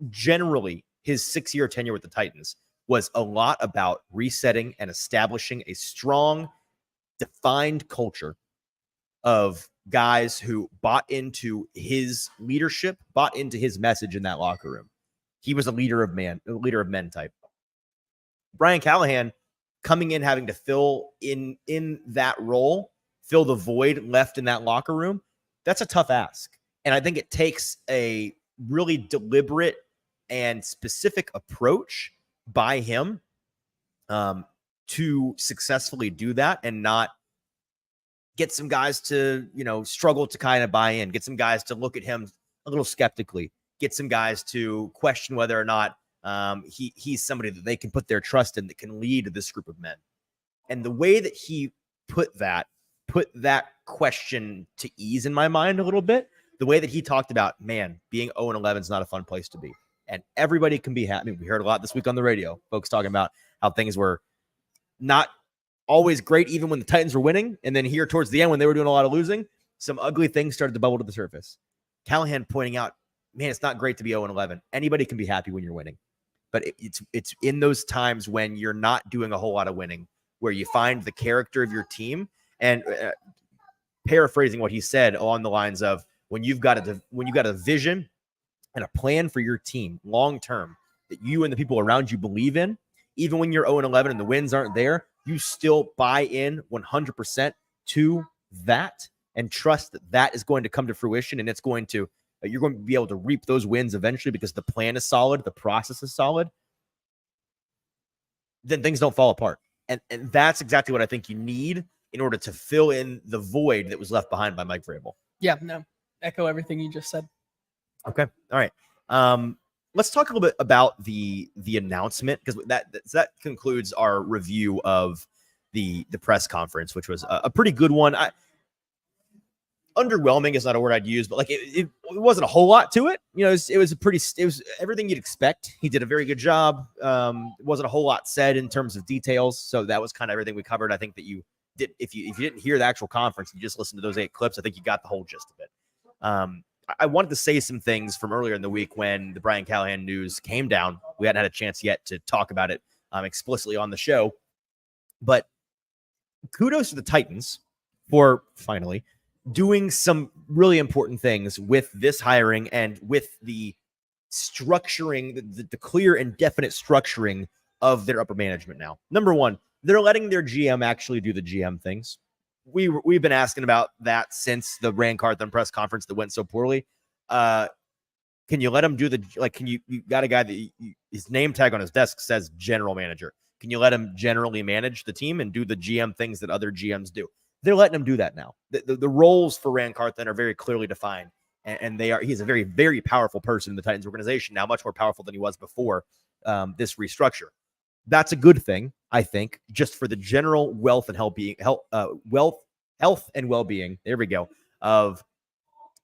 generally, his 6-year tenure with the Titans was a lot about resetting and establishing a strong, defined culture of guys who bought into his leadership, bought into his message in that locker room. He was a leader of men type. Brian Callahan coming in, having to fill in that role, fill the void left in that locker room. That's a tough ask. And I think it takes a really deliberate and specific approach by him to successfully do that and not get some guys to, struggle to kind of buy in, get some guys to look at him a little skeptically, get some guys to question whether or not he's somebody that they can put their trust in, that can lead this group of men. And the way that he put that question to ease in my mind a little bit, the way that he talked about, man, being 0-11 is not a fun place to be. And everybody can be happy. We heard a lot this week on the radio, folks talking about how things were not always great, even when the Titans were winning. And then here towards the end, when they were doing a lot of losing, some ugly things started to bubble to the surface. Callahan pointing out, man, it's not great to be 0-11. Anybody can be happy when you're winning. But it's in those times when you're not doing a whole lot of winning, where you find the character of your team. And paraphrasing what he said along the lines of, when you've got a vision and a plan for your team long term that you and the people around you believe in, even when you're 0-11 and the wins aren't there, you still buy in 100% to that and trust that that is going to come to fruition, and you're going to be able to reap those wins eventually because the plan is solid, the process is solid. Then things don't fall apart. And that's exactly what I think you need in order to fill in the void that was left behind by Mike Vrabel. Yeah, no, echo everything you just said. Okay. All right. Let's talk a little bit about the announcement, because that concludes our review of the press conference, which was a pretty good one. Underwhelming is not a word I'd use, but like it wasn't a whole lot to it. It was everything you'd expect. He did a very good job. It wasn't a whole lot said in terms of details. So that was kind of everything we covered. I think that you did, if you didn't hear the actual conference, you just listened to those 8 clips, I think you got the whole gist of it. I wanted to say some things from earlier in the week when the Brian Callahan news came down. We hadn't had a chance yet to talk about it explicitly on the show, but kudos to the Titans for finally doing some really important things with this hiring and with the structuring, the clear and definite structuring of their upper management now. Number one, they're letting their GM actually do the GM things. We've been asking about that since the Ran Carthon press conference that went so poorly. Can you let him do you got a guy that his name tag on his desk says general manager. Can you let him generally manage the team and do the GM things that other GMs do? They're letting him do that now. The roles for Ran Carthon are very clearly defined, and he's a very, very powerful person in the Titans organization now, much more powerful than he was before this restructure. That's a good thing, I think, just for the general health and well-being. There we go, of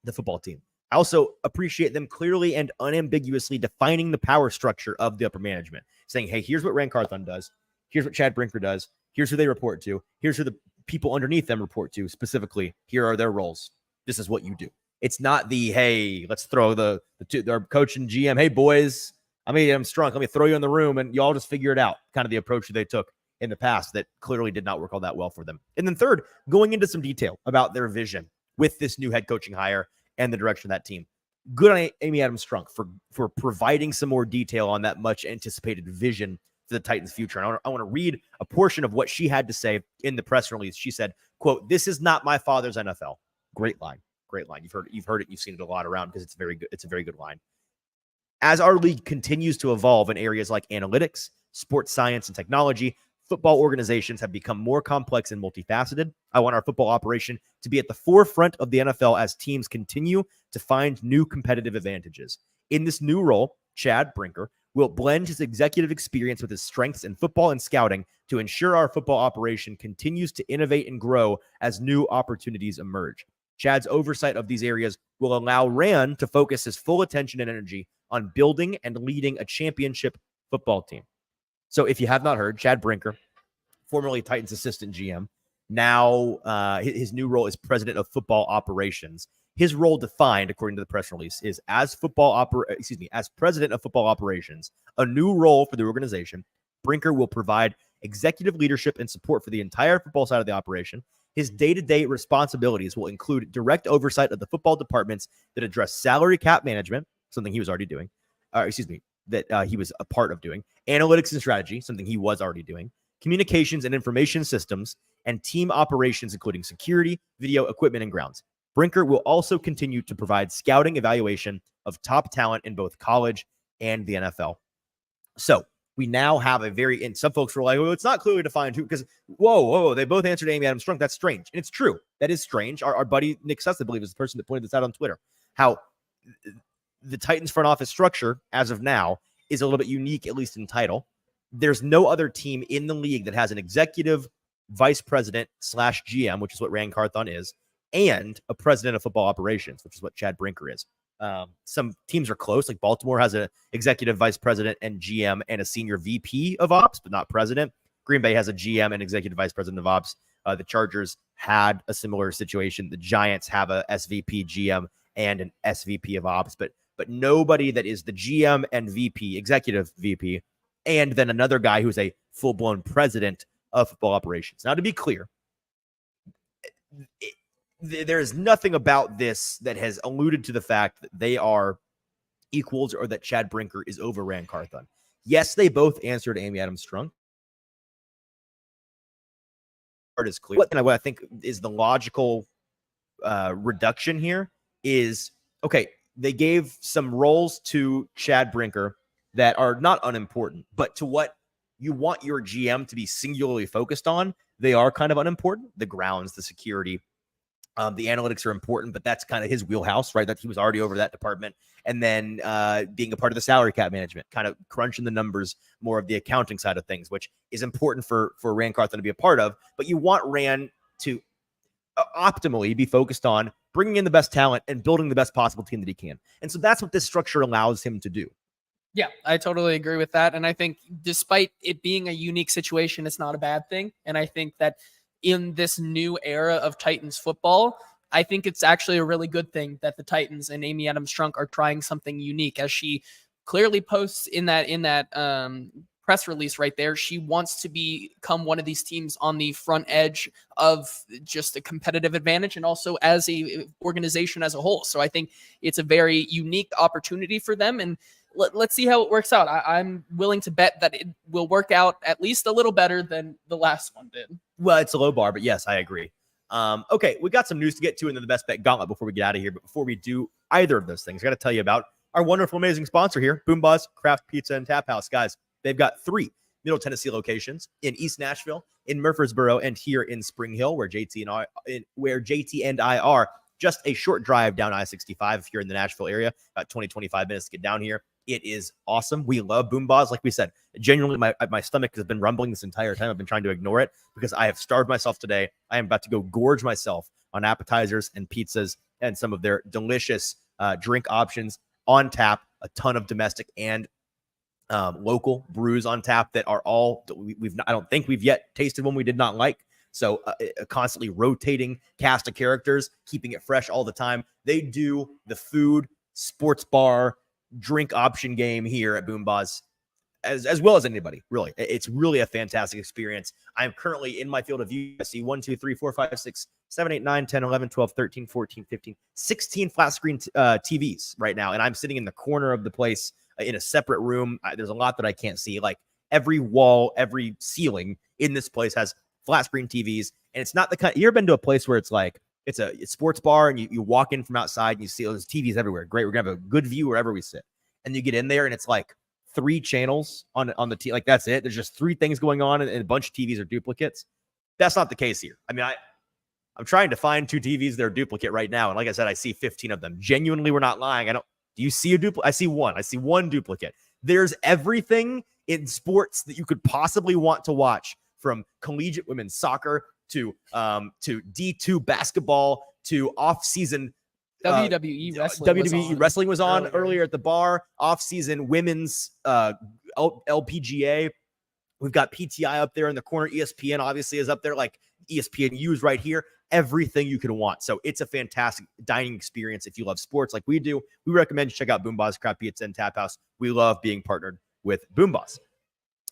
the football team. I also appreciate them clearly and unambiguously defining the power structure of the upper management, saying, hey, here's what Ran Carthon does. Here's what Chad Brinker does. Here's who they report to. Here's who the people underneath them report to. Specifically, here are their roles. This is what you do. It's not hey, let's throw our coach and GM, hey, boys, I'm strong. Let me throw you in the room and you all just figure it out. Kind of the approach that they took in the past that clearly did not work all that well for them. And then third, going into some detail about their vision with this new head coaching hire and the direction of that team. Good on Amy Adams-Strunk for providing some more detail on that much anticipated vision for the Titans' future. And I want to read a portion of what she had to say in the press release. She said, quote, "This is not my father's NFL." Great line. Great line. You've heard it. You've seen it a lot around because it's very good. It's a very good line. As our league continues to evolve in areas like analytics, sports science, and technology, football organizations have become more complex and multifaceted. I want our football operation to be at the forefront of the NFL as teams continue to find new competitive advantages. In this new role, Chad Brinker will blend his executive experience with his strengths in football and scouting to ensure our football operation continues to innovate and grow as new opportunities emerge. Chad's oversight of these areas will allow Ran to focus his full attention and energy on building and leading a championship football team. So if you have not heard, Chad Brinker, formerly Titans assistant GM, now his new role is president of football operations. His role defined, according to the press release, is as president of football operations, a new role for the organization. Brinker will provide executive leadership and support for the entire football side of the operation. His day-to-day responsibilities will include direct oversight of the football departments that address salary cap management, something he was already doing, that he was a part of doing, analytics and strategy, something he was already doing, communications and information systems, and team operations, including security, video, equipment, and grounds. Brinker will also continue to provide scouting evaluation of top talent in both college and the NFL. So we now have and some folks were like, well, it's not clearly defined who, because whoa, they both answered Amy Adams-Strunk. That's strange. And it's true. That is strange. Our buddy Nick Suss, I believe, is the person that pointed this out on Twitter, how the Titans front office structure, as of now, is a little bit unique, at least in title. There's no other team in the league that has an executive vice president / GM, which is what Ran Carthon is, and a president of football operations, which is what Chad Brinker is. Some teams are close, like Baltimore has an executive vice president and GM and a senior VP of ops, but not president. Green Bay has a GM and executive vice president of ops. The Chargers had a similar situation. The Giants have a SVP GM and an SVP of ops, but nobody that is the GM and VP, executive VP, and then another guy who's a full-blown president of football operations. Now, to be clear, there is nothing about this that has alluded to the fact that they are equals or that Chad Brinker is over Ran Carthon. Yes, they both answered Amy Adams-Strunk. Part is clear. What I think is the logical reduction here is, okay, they gave some roles to Chad Brinker that are not unimportant, but to what you want your GM to be singularly focused on, they are kind of unimportant. The grounds, the security, the analytics are important, but that's kind of his wheelhouse, right? That he was already over that department. And then being a part of the salary cap management, kind of crunching the numbers, more of the accounting side of things, which is important for Ran Carthon to be a part of. But you want Ran to optimally be focused on bringing in the best talent and building the best possible team that he can. And so that's what this structure allows him to do. Yeah, I totally agree with that. And I think despite it being a unique situation, it's not a bad thing. And I think that in this new era of Titans football, I think it's actually a really good thing that the Titans and Amy Adams-Strunk are trying something unique, as she clearly posts in that press release right there. She wants to become one of these teams on the front edge of just a competitive advantage and also as a organization as a whole. So I think it's a very unique opportunity for them. And let's see how it works out. I'm willing to bet that it will work out at least a little better than the last one did. Well, it's a low bar, but yes, I agree. Okay, we got some news to get to in the best bet gauntlet before we get out of here. But before we do either of those things, I got to tell you about our wonderful, amazing sponsor here, Boomba's Craft Pizza and Tap House. Guys, they've got 3 Middle Tennessee locations in East Nashville, in Murfreesboro, and here in Spring Hill, where JT and I are. Just a short drive down I-65 if you're in the Nashville area, about 20, 25 minutes to get down here. It is awesome. We love Boomba's. Like we said, genuinely, my stomach has been rumbling this entire time. I've been trying to ignore it because I have starved myself today. I am about to go gorge myself on appetizers and pizzas and some of their delicious drink options on tap. A ton of domestic and local brews on tap that are all I don't think we've yet tasted one we did not like. So a constantly rotating cast of characters, keeping it fresh all the time. They do the food, sports bar, drink option game here at Boomba's as well as anybody, really. It's really a fantastic experience. I'm currently in my field of view. I see 1, 2, 3, 4, 5, 6, 7, 8, 9, 10, 11, 12, 13, 14, 15, 16 flat screen TVs right now. And I'm sitting in the corner of the place in a separate room. There's a lot that I can't see. Like every wall, every ceiling in this place has flat screen TVs. And it's not the kind, you ever been to a place where it's like, it's a sports bar and you walk in from outside and you see those TVs everywhere. Great. We're gonna have a good view wherever we sit. And you get in there and it's like 3 channels on the TV. Like that's it. There's just 3 things going on and a bunch of TVs are duplicates. That's not the case here. I mean, I'm trying to find 2 TVs that are duplicate right now. And like I said, I see 15 of them. Genuinely, we're not lying. Do you see a duplicate? I see one. I see one duplicate. There's everything in sports that you could possibly want to watch, from collegiate women's soccer to D2 basketball to off-season WWE wrestling was on earlier at the bar. Off-season women's LPGA. We've got PTI up there in the corner. ESPN obviously is up there. Like ESPNU is right here. Everything you could want. So it's a fantastic dining experience if you love sports like we do. We recommend you check out Boomba's Craft Pizza and Tap House. We love being partnered with Boomba's.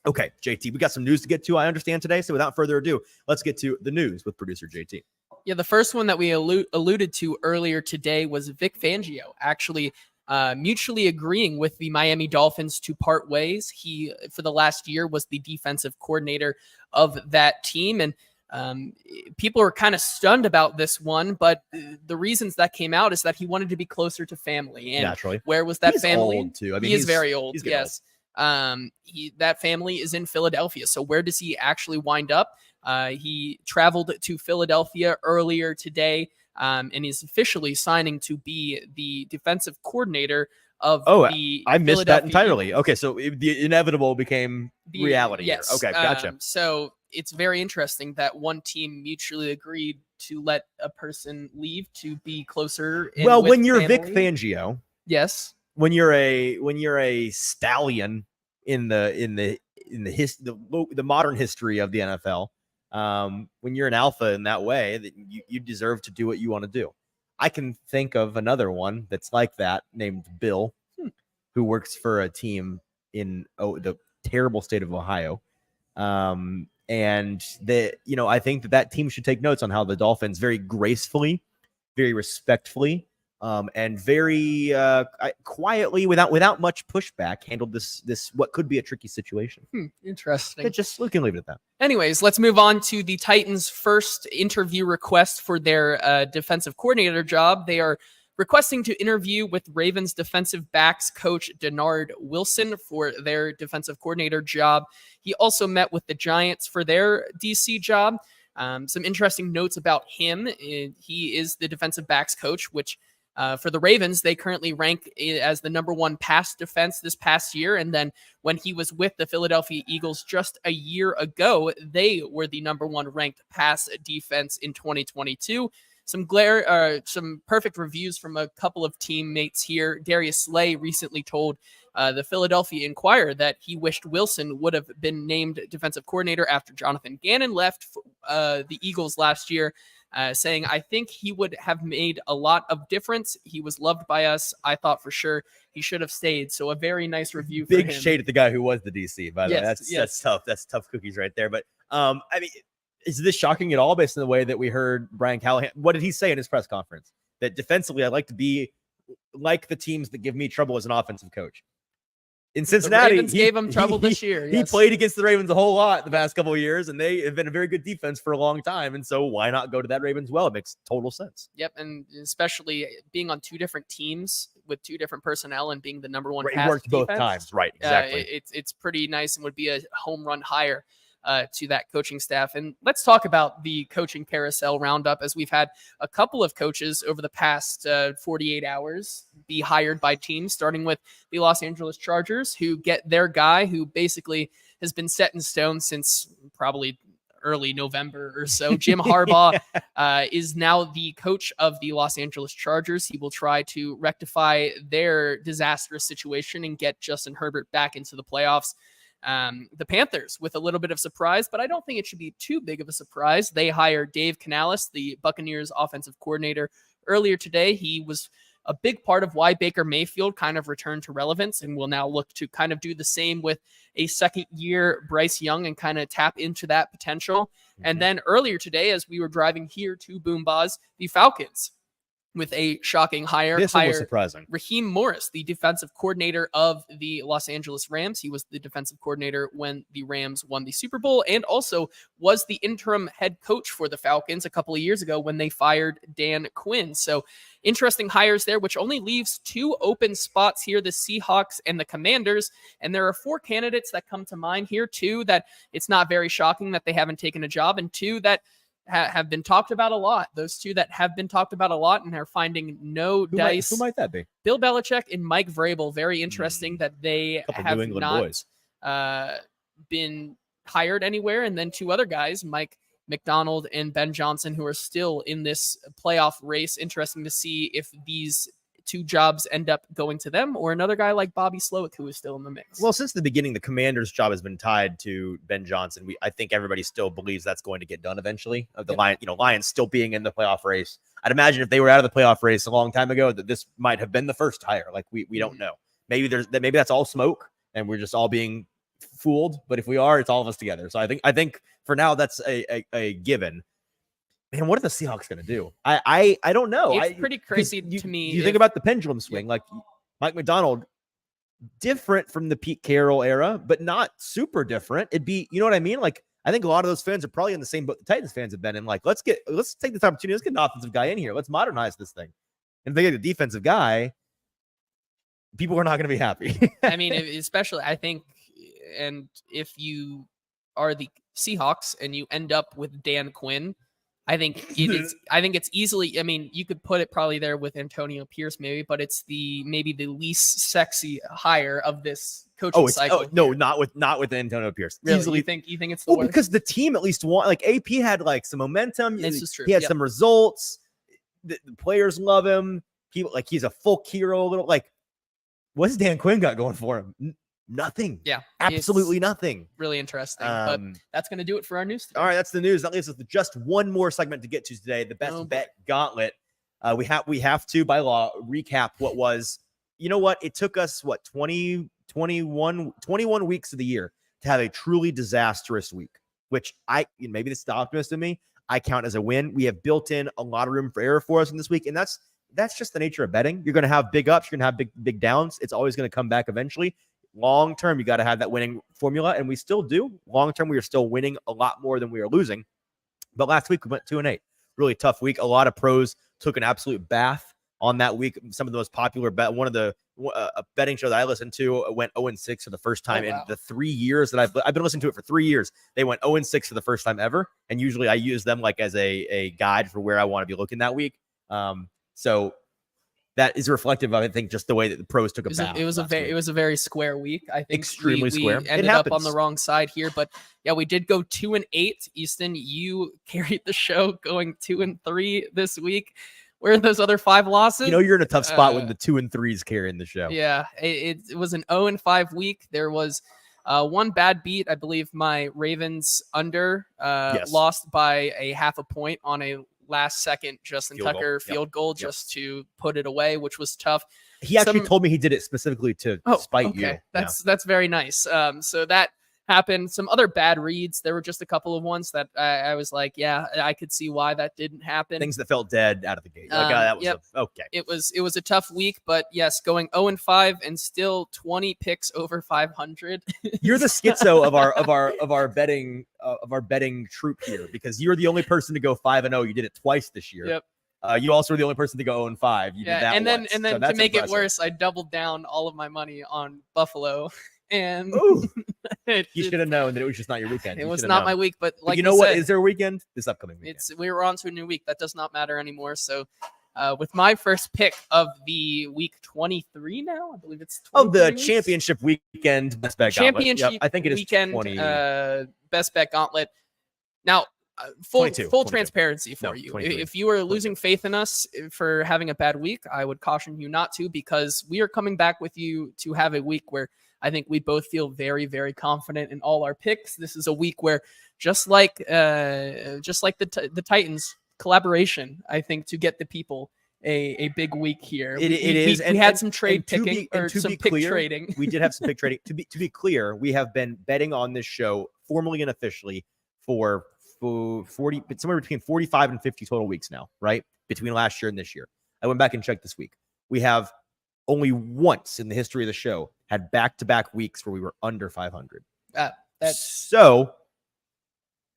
Okay, JT, we got some news to get to, I understand, today. So without further ado, let's get to the news with producer JT. Yeah, the first one that we alluded to earlier today was Vic Fangio actually mutually agreeing with the Miami Dolphins to part ways. He, for the last year, was the defensive coordinator of that team. And people are kind of stunned about this one, but the reasons that came out is that he wanted to be closer to family. And naturally, where was that family? Old too. I mean, he is very old. Yes. Old. That family is in Philadelphia. So where does he actually wind up? He traveled to Philadelphia earlier today, and is officially signing to be the defensive coordinator of the I missed that entirely. Eagles. Okay, so the inevitable became reality. Yes. Here. Okay, gotcha. So it's very interesting that one team mutually agreed to let a person leave to be closer. When you're family. Vic Fangio, yes. When you're a stallion in the modern history of the NFL, when you're an alpha in that way, that you deserve to do what you want to do. I can think of another one that's like that, named Bill, who works for a team in the terrible state of Ohio. And I think that team should take notes on how the Dolphins very gracefully, very respectfully, and very quietly, without much pushback, handled this what could be a tricky situation. Interesting. We can leave it at that. Anyways, let's move on to the Titans' first interview request for their defensive coordinator job. They are requesting to interview with Ravens defensive backs coach Denard Wilson for their defensive coordinator job. He also met with the Giants for their DC job. Some interesting notes about him. He is the defensive backs coach, which for the Ravens, they currently rank as the #1 pass defense this past year. And then when he was with the Philadelphia Eagles just a year ago, they were the #1 ranked pass defense in 2022. Some perfect reviews from a couple of teammates here. Darius Slay recently told the Philadelphia Inquirer that he wished Wilson would have been named defensive coordinator after Jonathan Gannon left the Eagles last year. Saying, I think he would have made a lot of difference. He was loved by us. I thought for sure he should have stayed. So a very nice review for him. Big shade at the guy who was the DC, by the way. That's tough. That's tough cookies right there. But I mean, is this shocking at all based on the way that we heard Brian Callahan? What did he say in his press conference? That defensively, I'd like to be like the teams that give me trouble as an offensive coach. in Cincinnati. The Ravens gave him trouble this year. He played against the Ravens a whole lot the past couple of years, and they have been a very good defense for a long time. And so why not go to that Ravens well? It makes total sense. Yep, and especially being on two different teams with two different personnel and being the number one pass It worked defense, both times, right? Exactly. It's pretty nice and would be a home run hire to that coaching staff. And let's talk about the coaching carousel roundup, as we've had a couple of coaches over the past 48 hours be hired by teams, starting with the Los Angeles Chargers, who get their guy who basically has been set in stone since probably early November or so. Jim Harbaugh is now the coach of the Los Angeles Chargers. He will try to rectify their disastrous situation and get Justin Herbert back into the playoffs. The Panthers, with a little bit of surprise, but I don't think it should be too big of a surprise. They hired Dave Canales, the Buccaneers offensive coordinator, earlier today. He was a big part of why Baker Mayfield kind of returned to relevance, and will now look to kind of do the same with a second-year Bryce Young and kind of tap into that potential. Mm-hmm. And then earlier today, as we were driving here to Boombaz, the Falcons, with a shocking hire. This one was surprising. Raheem Morris, the defensive coordinator of the Los Angeles Rams. He was the defensive coordinator when the Rams won the Super Bowl, and also was the interim head coach for the Falcons a couple of years ago when they fired Dan Quinn. So interesting hires there, which only leaves two open spots here, the Seahawks and the Commanders. And there are four candidates that come to mind here. Two that it's not very shocking that they haven't taken a job, and two that have been talked about a lot. Those two that have been talked about a lot and are finding no dice. Who might that be? Bill Belichick and Mike Vrabel. Very interesting that they have not been hired anywhere. And then two other guys, Mike McDonald and Ben Johnson, who are still in this playoff race. Interesting to see if these two jobs end up going to them or another guy like Bobby Slowick, who is still in the mix. Well, since the beginning, the Commander's job has been tied to Ben Johnson. I think everybody still believes that's going to get done eventually. Lions still being in the playoff race. I'd imagine if they were out of the playoff race a long time ago, that this might have been the first hire. Like we don't know. Maybe that's all smoke and we're just all being fooled. But if we are, it's all of us together. So I think for now that's a given. Man, what are the Seahawks going to do? I don't know. It's pretty crazy to me. You think about the pendulum swing, like Mike McDonald, different from the Pete Carroll era, but not super different. It'd be, you know what I mean? Like, I think a lot of those fans are probably in the same boat the Titans fans have been in. Like, let's take this opportunity. Let's get an offensive guy in here. Let's modernize this thing. And if they get a defensive guy, people are not going to be happy. I mean, especially, I think, and if you are the Seahawks and you end up with Dan Quinn, I think it's easily, I mean, you could put it probably there with Antonio Pierce maybe, but it's maybe the least sexy hire of this coaching cycle. No, not with Antonio Pierce. Really? Easily. You think it's the worst? Because the team at least won. Like AP had like some momentum. This is true. He had some results. The players love him. He's a folk hero. A little like, what's Dan Quinn got going for him? Nothing. Yeah. Absolutely nothing. Really interesting. But that's going to do it for our news today. All right. That's the news. That leaves us with just one more segment to get to today. The best bet gauntlet. We have to, by law, recap what was, you know what? It took us 21 weeks of the year to have a truly disastrous week, which maybe this is the optimist in me, I count as a win. We have built in a lot of room for error for us in this week. And that's just the nature of betting. You're going to have big ups. You're going to have big downs. It's always going to come back eventually. Long term, you got to have that winning formula, and we still do. Long term, we are still winning a lot more than we are losing. But last week we went 2-8. Really tough week. A lot of pros took an absolute bath on that week. Some of the most popular one of the betting shows I listened to went 0-6 for the first time in the 3 years that I've been listening to it for 3 years. They went 0-6 for the first time ever, and usually I use them like as a guide for where I want to be looking that week. So that is reflective of, I think, just the way that the pros took a bath. It was a very square week. I think extremely square. We ended up on the wrong side here, but yeah, we did go 2-8. Easton, you carried the show going 2-3 this week. Where are those other 5 losses? You're in a tough spot when the 2 and 3s carrying the show. Yeah, it was an 0-5 week. There was one bad beat. I believe my Ravens under lost by a half a point on a last second Justin Tucker field goal just to put it away, which was tough. He actually told me he did it specifically to spite you. That's very nice. So that happen. Some other bad reads. There were just a couple of ones that I was like, yeah, I could see why that didn't happen. Things that felt dead out of the gate. That was okay. It was a tough week, but yes, going 0-5 and still 20 picks over 500. You're the schizo of our betting troop here, because you're the only person to go 5-0. You did it twice this year. Yep. You also were the only person to go 0-5. You did that and then once. and then to make it worse, I doubled down all of my money on Buffalo. And you should have known that it was just not your weekend. It was not my week, but like you know what is their weekend? This upcoming weekend. We were on to a new week. That does not matter anymore. So with my first pick of the week 23 now, I believe it's 23 the championship weekend best bet gauntlet. Championship I think it is weekend 20. Best bet gauntlet. Now, full 22. transparency for you. 23. If you are losing faith in us for having a bad week, I would caution you not to, because we are coming back with you to have a week where I think we both feel very, very confident in all our picks. This is a week where, just like the Titans, collaboration, I think, to get the people a big week here. We had some trade picking or some pick trading. We did have some pick trading. To be clear, we have been betting on this show formally and officially for 40, somewhere between 45 and 50 total weeks now, right? Between last year and this year. I went back and checked this week. We have only once in the history of the show had back-to-back weeks where we were under 500. So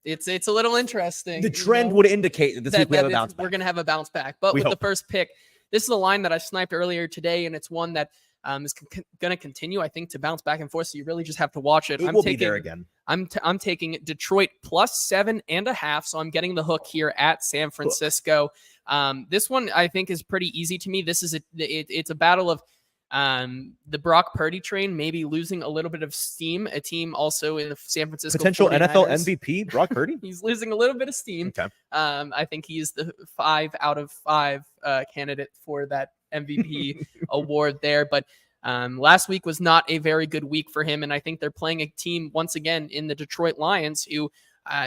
it's a little interesting. The trend would indicate that this week we have a bounce back. We're going to have a bounce back. But with the first pick, this is a line that I sniped earlier today, and it's one that is going to continue, I think, to bounce back and forth. So you really just have to watch it. It will be there again. I'm taking Detroit plus 7.5. So I'm getting the hook here at San Francisco. This one I think is pretty easy to me. This is it's a battle of the Brock Purdy train maybe losing a little bit of steam. A team also in the San Francisco potential 49ers. NFL MVP Brock Purdy. He's losing a little bit of steam. Okay. I think he's the 5 out of 5 candidate for that MVP award there. But last week was not a very good week for him, and I think they're playing a team once again in the Detroit Lions who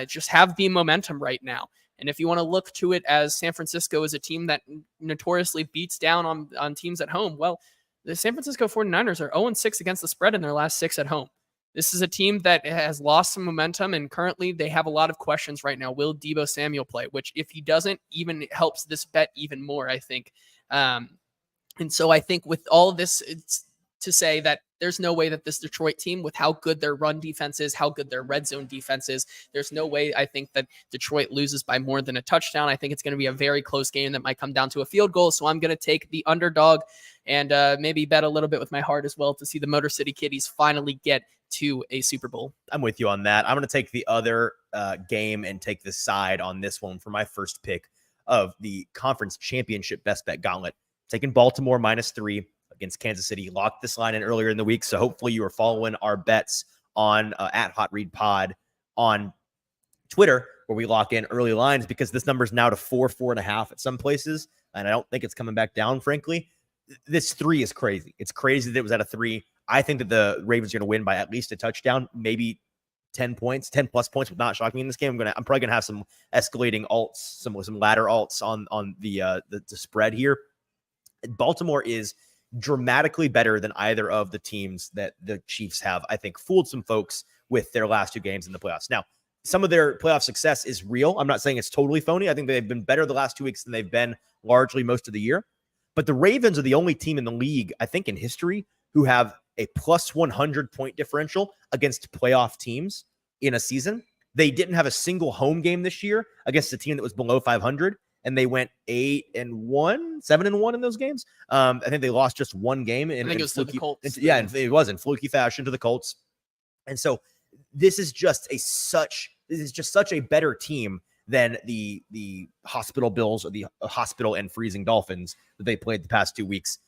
just have the momentum right now. And if you want to look to it as San Francisco is a team that notoriously beats down on teams at home, well, the San Francisco 49ers are 0-6 against the spread in their last 6 at home. This is a team that has lost some momentum, and currently they have a lot of questions right now. Will Deebo Samuel play? Which, if he doesn't, even helps this bet even more, I think. And so I think with all of this, it's to say that there's no way that this Detroit team, with how good their run defense is, how good their red zone defense is, there's no way I think that Detroit loses by more than a touchdown. I think it's going to be a very close game that might come down to a field goal. So I'm going to take the underdog and maybe bet a little bit with my heart as well to see the Motor City Kitties finally get to a Super Bowl. I'm with you on that. I'm going to take the other game and take the side on this one for my first pick of the conference championship best bet gauntlet. Taking Baltimore -3 against Kansas City. Locked this line in earlier in the week, so hopefully you are following our bets on at Hot Read Pod on Twitter, where we lock in early lines, because this number is now to 4.5 at some places, and I don't think it's coming back down, frankly. This 3 is crazy. It's crazy that it was at a 3. I think that the Ravens are going to win by at least a touchdown, maybe 10 points, 10 plus points would not shock me in this game. I'm probably going to have some escalating alts, some ladder alts on the spread here. Baltimore is dramatically better than either of the teams that the Chiefs have, I think, fooled some folks with their last 2 games in the playoffs. Now, some of their playoff success is real. I'm not saying it's totally phony. I think they've been better the last 2 weeks than they've been largely most of the year. But the Ravens are the only team in the league, I think, in history who have a plus 100 point differential against playoff teams in a season. They didn't have a single home game this year against a team that was below 500. And they went 8-1, 7-1 in those games. I think they lost just one game. I think it was to the Colts. It was in fluky fashion to the Colts. And so this is just such a better team than the hospital Bills or the hospital and freezing Dolphins that they played the past 2 weeks.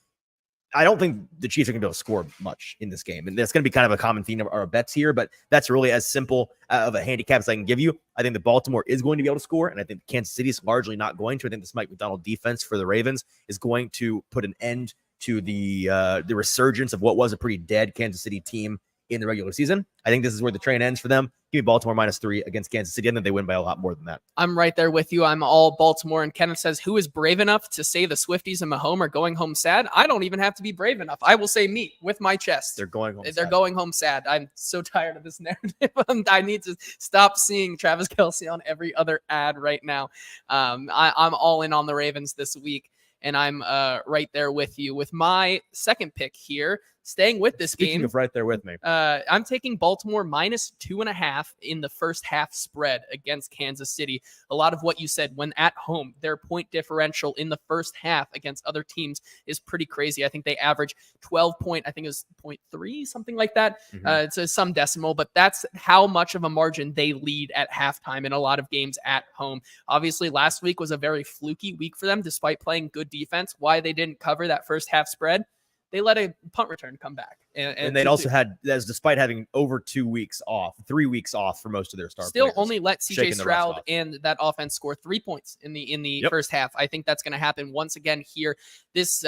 I don't think the Chiefs are going to be able to score much in this game. And that's going to be kind of a common theme of our bets here, but that's really as simple of a handicap as I can give you. I think that Baltimore is going to be able to score, and I think Kansas City is largely not going to. I think this Mike McDonald defense for the Ravens is going to put an end to the resurgence of what was a pretty dead Kansas City team in the regular season. I think this is where the train ends for them. Give me Baltimore -3 against Kansas City, and then they win by a lot more than that. I'm right there with you. I'm all Baltimore. And Kenneth says, who is brave enough to say the Swifties and Mahomes are going home sad? I don't even have to be brave enough. I will say me with my chest. They're going home They're going home sad. I'm so tired of this narrative. I need to stop seeing Travis Kelce on every other ad right now. I'm all in on the Ravens this week. And I'm right there with you with my second pick here. Staying with this Speaking game. of right there with me. I'm taking Baltimore -2.5 in the first half spread against Kansas City. A lot of what you said, when at home, their point differential in the first half against other teams is pretty crazy. I think they average 12 point, I think it was 0.3, something like that. It's some decimal, but that's how much of a margin they lead at halftime in a lot of games at home. Obviously, last week was a very fluky week for them, despite playing good defense. Why they didn't cover that first half spread? They let a punt return come back. And they'd also had, as despite having over 2 weeks off, 3 weeks off for most of their stars. Still only let CJ Stroud and that offense score 3 points in the first half. I think that's going to happen once again here. This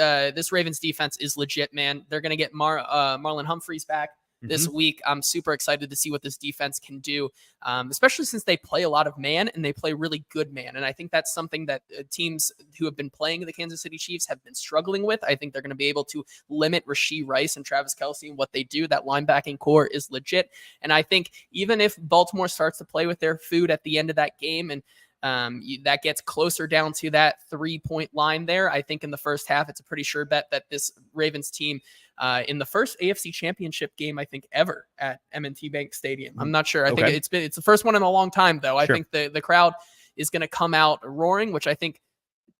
Ravens defense is legit, man. They're going to get Marlon Humphreys back this week. I'm super excited to see what this defense can do, especially since they play a lot of man and they play really good man. And I think that's something that teams who have been playing the Kansas City Chiefs have been struggling with. I think they're going to be able to limit Rashee Rice and Travis Kelce and what they do. That linebacking core is legit. And I think even if Baltimore starts to play with their food at the end of that game and that gets closer down to that 3-point line there, I think in the first half, it's a pretty sure bet that this Ravens team in the first AFC Championship game, I think, ever at M&T Bank Stadium. I'm not sure. I think it's the first one in a long time, though. I think the crowd is going to come out roaring, which I think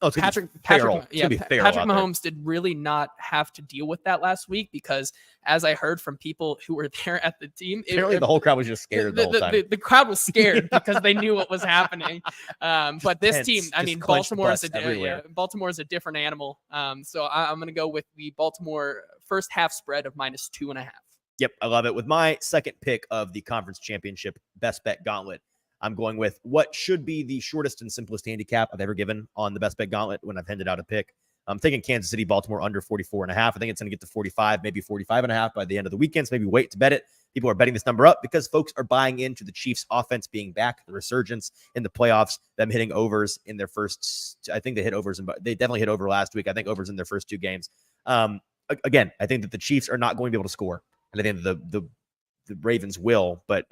Patrick Mahomes did really not have to deal with that last week because, as I heard from people who were there at the team, apparently the whole crowd was just scared the whole time. The crowd was scared because they knew what was happening. But this team, I mean, Baltimore is a different animal. So I'm going to go with the Baltimore first half spread of -2.5. Yep, I love it. With my second pick of the conference championship best bet gauntlet, I'm going with what should be the shortest and simplest handicap I've ever given on the best bet gauntlet when I've handed out a pick. I'm thinking Kansas City, Baltimore under 44.5. I think it's going to get to 45, maybe 45.5 by the end of the weekend. So maybe wait to bet it. People are betting this number up because folks are buying into the Chiefs offense being back, the resurgence in the playoffs, them hitting overs in their first, I think they hit overs, and they definitely hit over last week. I think overs in their first 2 games. Again, I think that the Chiefs are not going to be able to score. And I think the Ravens will, but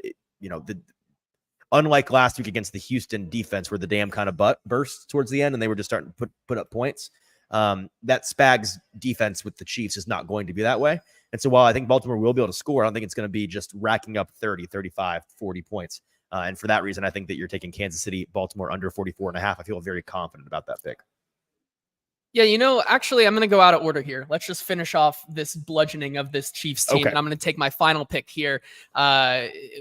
unlike last week against the Houston defense where the dam kind of burst towards the end and they were just starting to put up points, that Spags defense with the Chiefs is not going to be that way. And so while I think Baltimore will be able to score, I don't think it's going to be just racking up 30, 35, 40 points. And for that reason, I think that you're taking Kansas City, Baltimore under 44.5. I feel very confident about that pick. Yeah, actually, I'm going to go out of order here. Let's just finish off this bludgeoning of this Chiefs team, and I'm going to take my final pick here.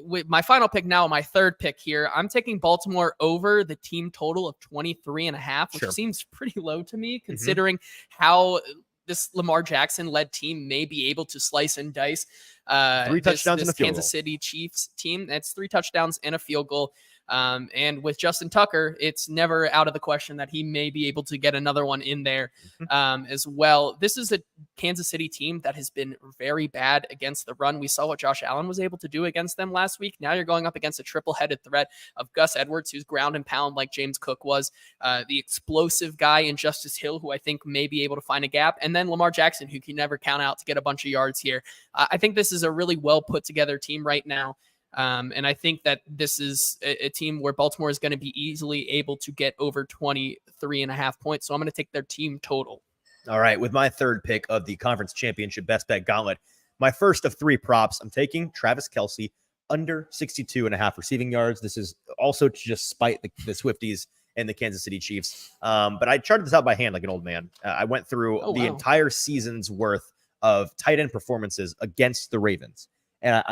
With my final pick now, my third pick here, I'm taking Baltimore over the team total of 23.5, which seems pretty low to me, considering how this Lamar Jackson-led team may be able to slice and dice 3 touchdowns and a field goal. Kansas City Chiefs team. That's 3 touchdowns and a field goal. And with Justin Tucker, it's never out of the question that he may be able to get another one in there as well. This is a Kansas City team that has been very bad against the run. We saw what Josh Allen was able to do against them last week. Now you're going up against a triple-headed threat of Gus Edwards, who's ground and pound like James Cook was, the explosive guy in Justice Hill, who I think may be able to find a gap, and then Lamar Jackson, who can never count out to get a bunch of yards here. I think this is a really well put together team right now. And I think that this is a team where Baltimore is going to be easily able to get over 23.5 points. So I'm going to take their team total. All right. With my third pick of the conference championship best bet gauntlet, my first of 3 props, I'm taking Travis Kelce under 62.5 receiving yards. This is also to just spite the Swifties and the Kansas City Chiefs. But I charted this out by hand like an old man. I went through the entire season's worth of tight end performances against the Ravens. And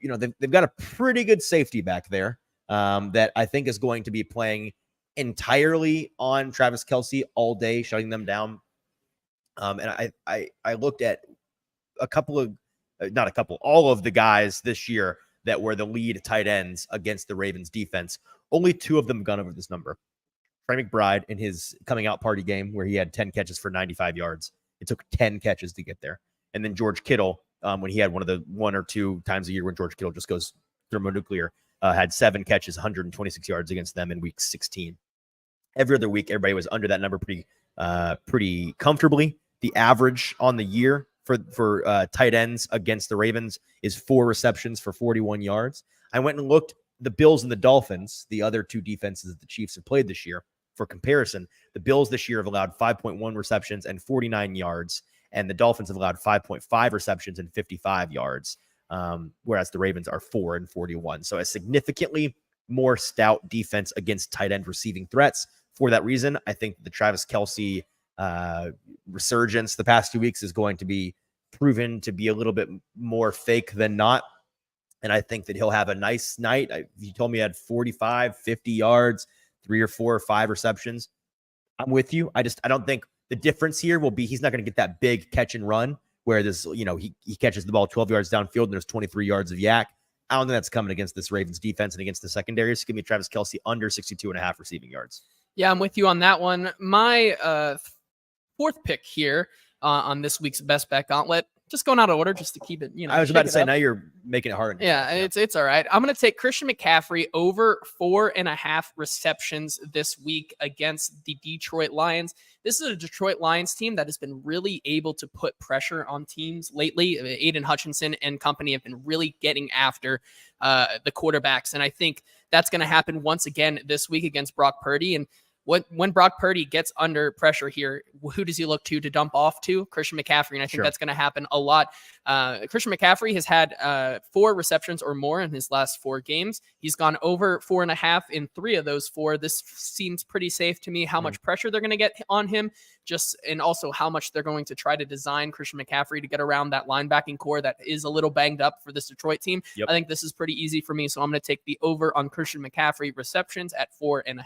they've got a pretty good safety back there that I think is going to be playing entirely on Travis Kelce all day, shutting them down. And I looked at all of the guys this year that were the lead tight ends against the Ravens defense. Only 2 of them gone over this number. Trey McBride in his coming out party game where he had 10 catches for 95 yards. It took 10 catches to get there. And then George Kittle when he had one of the 1 or 2 times a year when George Kittle just goes thermonuclear, had 7 catches, 126 yards against them in week 16. Every other week, everybody was under that number pretty comfortably. The average on the year for tight ends against the Ravens is 4 receptions for 41 yards. I went and looked the Bills and the Dolphins, the other 2 defenses that the Chiefs have played this year. For comparison, the Bills this year have allowed 5.1 receptions and 49 yards, and the Dolphins have allowed 5.5 receptions and 55 yards, whereas the Ravens are 4 and 41. So a significantly more stout defense against tight end receiving threats. For that reason, I think the Travis Kelce resurgence the past 2 weeks is going to be proven to be a little bit more fake than not. And I think that he'll have a nice night. You told me he had 45, 50 yards, 3 or 4 or 5 receptions. I'm with you. I don't think the difference here will be he's not going to get that big catch and run where this, he catches the ball 12 yards downfield and there's 23 yards of yak. I don't think that's coming against this Ravens defense and against the secondary. So give me Travis Kelce under 62.5 receiving yards. Yeah, I'm with you on that one. My 4th pick here on this week's Best Bet Gauntlet, just going out of order just to keep it, I was about to say, now you're making it hard. Yeah, it's all right. I'm going to take Christian McCaffrey over 4.5 receptions this week against the Detroit Lions. This is a Detroit Lions team that has been really able to put pressure on teams lately. Aiden Hutchinson and company have been really getting after the quarterbacks. And I think that's going to happen once again this week against Brock Purdy. And when Brock Purdy gets under pressure here, who does he look to dump off to? Christian McCaffrey. And I think that's going to happen a lot. Christian McCaffrey has had 4 receptions or more in his last 4 games. He's gone over 4.5 in 3 of those 4. This seems pretty safe to me, how much pressure they're going to get on him, and also how much they're going to try to design Christian McCaffrey to get around that linebacking core that is a little banged up for this Detroit team. I think this is pretty easy for me. So I'm going to take the over on Christian McCaffrey receptions at 4.5.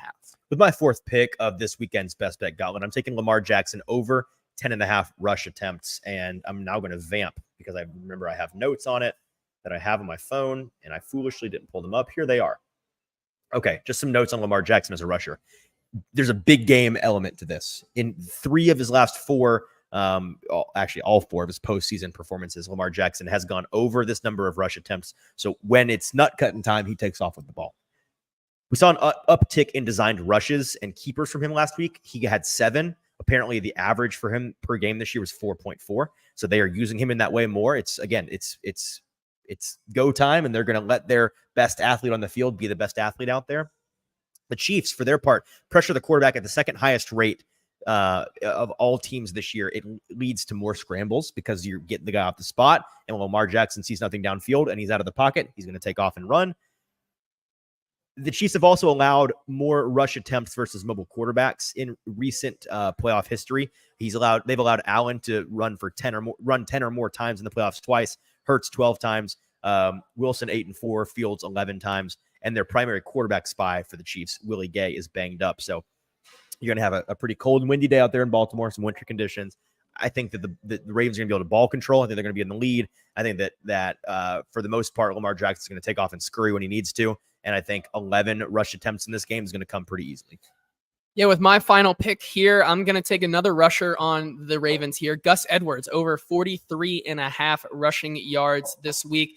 With my 4th pick of this weekend's Best Bet Gauntlet, I'm taking Lamar Jackson over 10.5 rush attempts. And I'm now going to vamp because I remember I have notes on it that I have on my phone, and I foolishly didn't pull them up. Here they are. Okay, just some notes on Lamar Jackson as a rusher. There's a big game element to this. In 3 of his last 4, actually all 4 of his postseason performances, Lamar Jackson has gone over this number of rush attempts. So when it's nut cutting time, he takes off with the ball. We saw an uptick in designed rushes and keepers from him last week. He had 7. Apparently, the average for him per game this year was 4.4. So they are using him in that way more. It's go time, and they're going to let their best athlete on the field be the best athlete out there. The Chiefs, for their part, pressure the quarterback at the 2nd highest rate of all teams this year. It leads to more scrambles because you're getting the guy off the spot. And when Lamar Jackson sees nothing downfield and he's out of the pocket, he's going to take off and run. The Chiefs have also allowed more rush attempts versus mobile quarterbacks in recent playoff history. They've allowed Allen to run 10 or more times in the playoffs twice. Hurts 12 times. Wilson 8 and 4. Fields 11 times. And their primary quarterback spy for the Chiefs, Willie Gay, is banged up. So you're going to have a pretty cold and windy day out there in Baltimore, some winter conditions. I think that the Ravens are going to be able to ball control. I think they're going to be in the lead. I think that for the most part, Lamar Jackson's going to take off and scurry when he needs to. And I think 11 rush attempts in this game is going to come pretty easily. Yeah, with my final pick here, I'm going to take another rusher on the Ravens here. Gus Edwards, over 43.5 rushing yards this week.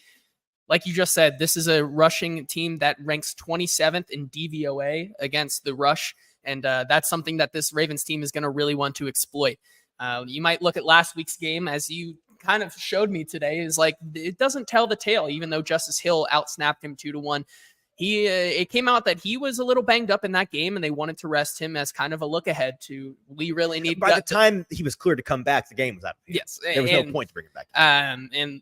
Like you just said, this is a rushing team that ranks 27th in DVOA against the rush. And that's something that this Ravens team is going to really want to exploit. You might look at last week's game, as you kind of showed me today, is like it doesn't tell the tale, even though Justice Hill outsnapped him 2-1. It came out that he was a little banged up in that game, and they wanted to rest him as kind of a look ahead to we really need. By the time he was cleared to come back, the game was out. Yes, there was no point to bring him back. And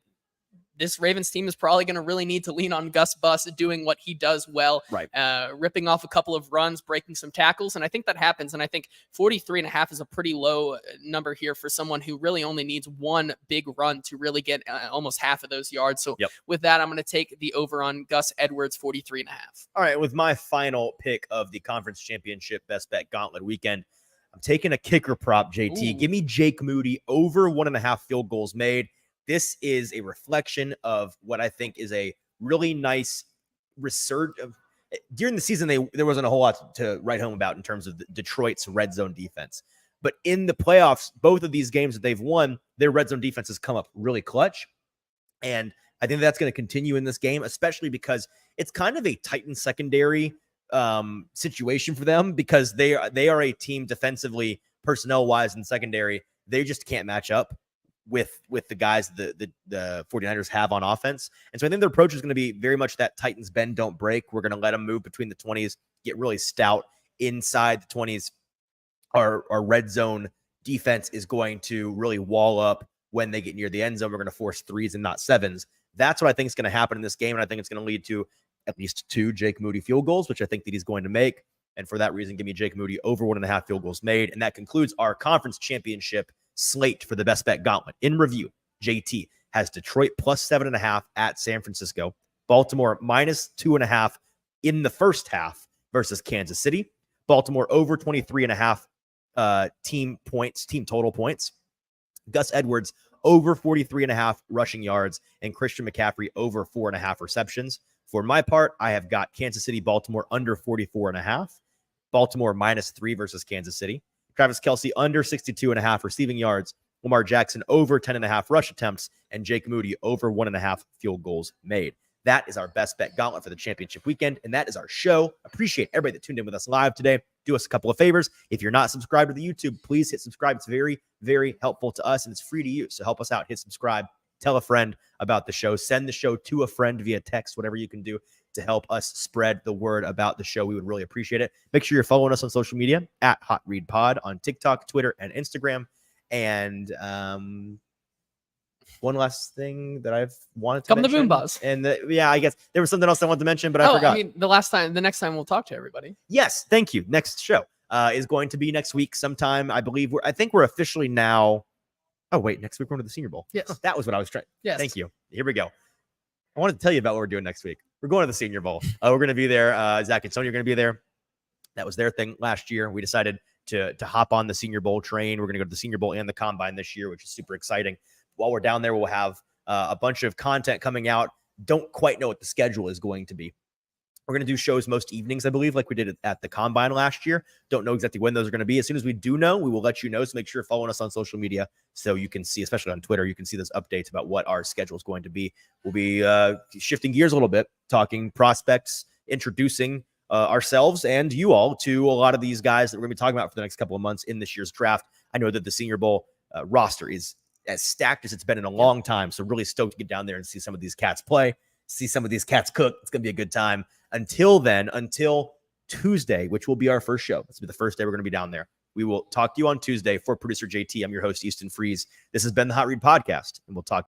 this Ravens team is probably going to really need to lean on Gus Bus doing what he does well, right? Ripping off a couple of runs, breaking some tackles, and I think that happens. And I think 43.5 is a pretty low number here for someone who really only needs one big run to really get almost half of those yards. So with that, I'm going to take the over on Gus Edwards 43.5. All right, with my final pick of the conference championship Best Bet Gauntlet weekend, I'm taking a kicker prop, JT. Ooh. Give me Jake Moody over 1.5 field goals made. This is a reflection of what I think is a really nice resurgence. During the season, there wasn't a whole lot to write home about in terms of Detroit's red zone defense. But in the playoffs, both of these games that they've won, their red zone defense has come up really clutch. And I think that's going to continue in this game, especially because it's kind of a Titan secondary situation for them, because they are a team defensively, personnel wise, and secondary. They just can't match up with the guys the 49ers have on offense. And so I think their approach is going to be very much that Titans bend, don't break. We're going to let them move between the 20s, get really stout inside the 20s. Our red zone defense is going to really wall up when they get near the end zone. We're going to force 3s and not 7s. That's what I think is going to happen in this game. And I think it's going to lead to at least 2 Jake Moody field goals, which I think that he's going to make. And for that reason, give me Jake Moody over 1.5 field goals made. And that concludes our conference championship slate for the best bet gauntlet. In review, JT has Detroit plus 7.5 at San Francisco, Baltimore minus 2.5 in the first half versus Kansas City, Baltimore over 23.5 team total points, Gus Edwards over 43.5 rushing yards, and Christian McCaffrey over 4.5 receptions. For my part, I have got Kansas City, Baltimore under 44.5, Baltimore minus 3 versus Kansas City, Travis Kelce under 62.5 receiving yards, Lamar Jackson over 10.5 rush attempts, and Jake Moody over 1.5 field goals made. That is our best bet gauntlet for the championship weekend, and that is our show. Appreciate everybody that tuned in with us live today. Do us a couple of favors. If you're not subscribed to the YouTube, please hit subscribe. It's very, very helpful to us, and it's free to use. So help us out. Hit subscribe. Tell a friend about the show. Send the show to a friend via text, whatever you can do to help us spread the word about the show. We would really appreciate it. Make sure you're following us on social media at Hot Read Pod on TikTok, Twitter, and Instagram. And one last thing that I've wanted to mention. The boom buzz. And I guess there was something else I wanted to mention, but I forgot. I mean, the next time we'll talk to everybody. Yes, thank you. Next show is going to be next week sometime. I believe I think we're officially now. Oh, wait, next week we're going to the Senior Bowl. Yes. That was what I was trying. Yes. Thank you. Here we go. I wanted to tell you about what we're doing next week. We're going to the Senior Bowl. We're going to be there. Zach and Sonia are going to be there. That was their thing last year. We decided to hop on the Senior Bowl train. We're going to go to the Senior Bowl and the Combine this year, which is super exciting. While we're down there, we'll have a bunch of content coming out. Don't quite know what the schedule is going to be. We're going to do shows most evenings, I believe, like we did at the Combine last year. Don't know exactly when those are going to be. As soon as we do know, we will let you know. So make sure you're following us on social media so you can see, especially on Twitter, you can see those updates about what our schedule is going to be. We'll be shifting gears a little bit, talking prospects, introducing ourselves and you all to a lot of these guys that we're going to be talking about for the next couple of months in this year's draft. I know that the Senior Bowl roster is as stacked as it's been in a long time. So really stoked to get down there and see some of these cats play, see some of these cats cook. It's going to be a good time. Until then, until Tuesday, which will be our first show. This will be the first day we're going to be down there. We will talk to you on Tuesday. For producer JT, I'm your host, Easton Freeze. This has been the Hot Read Podcast, and we'll talk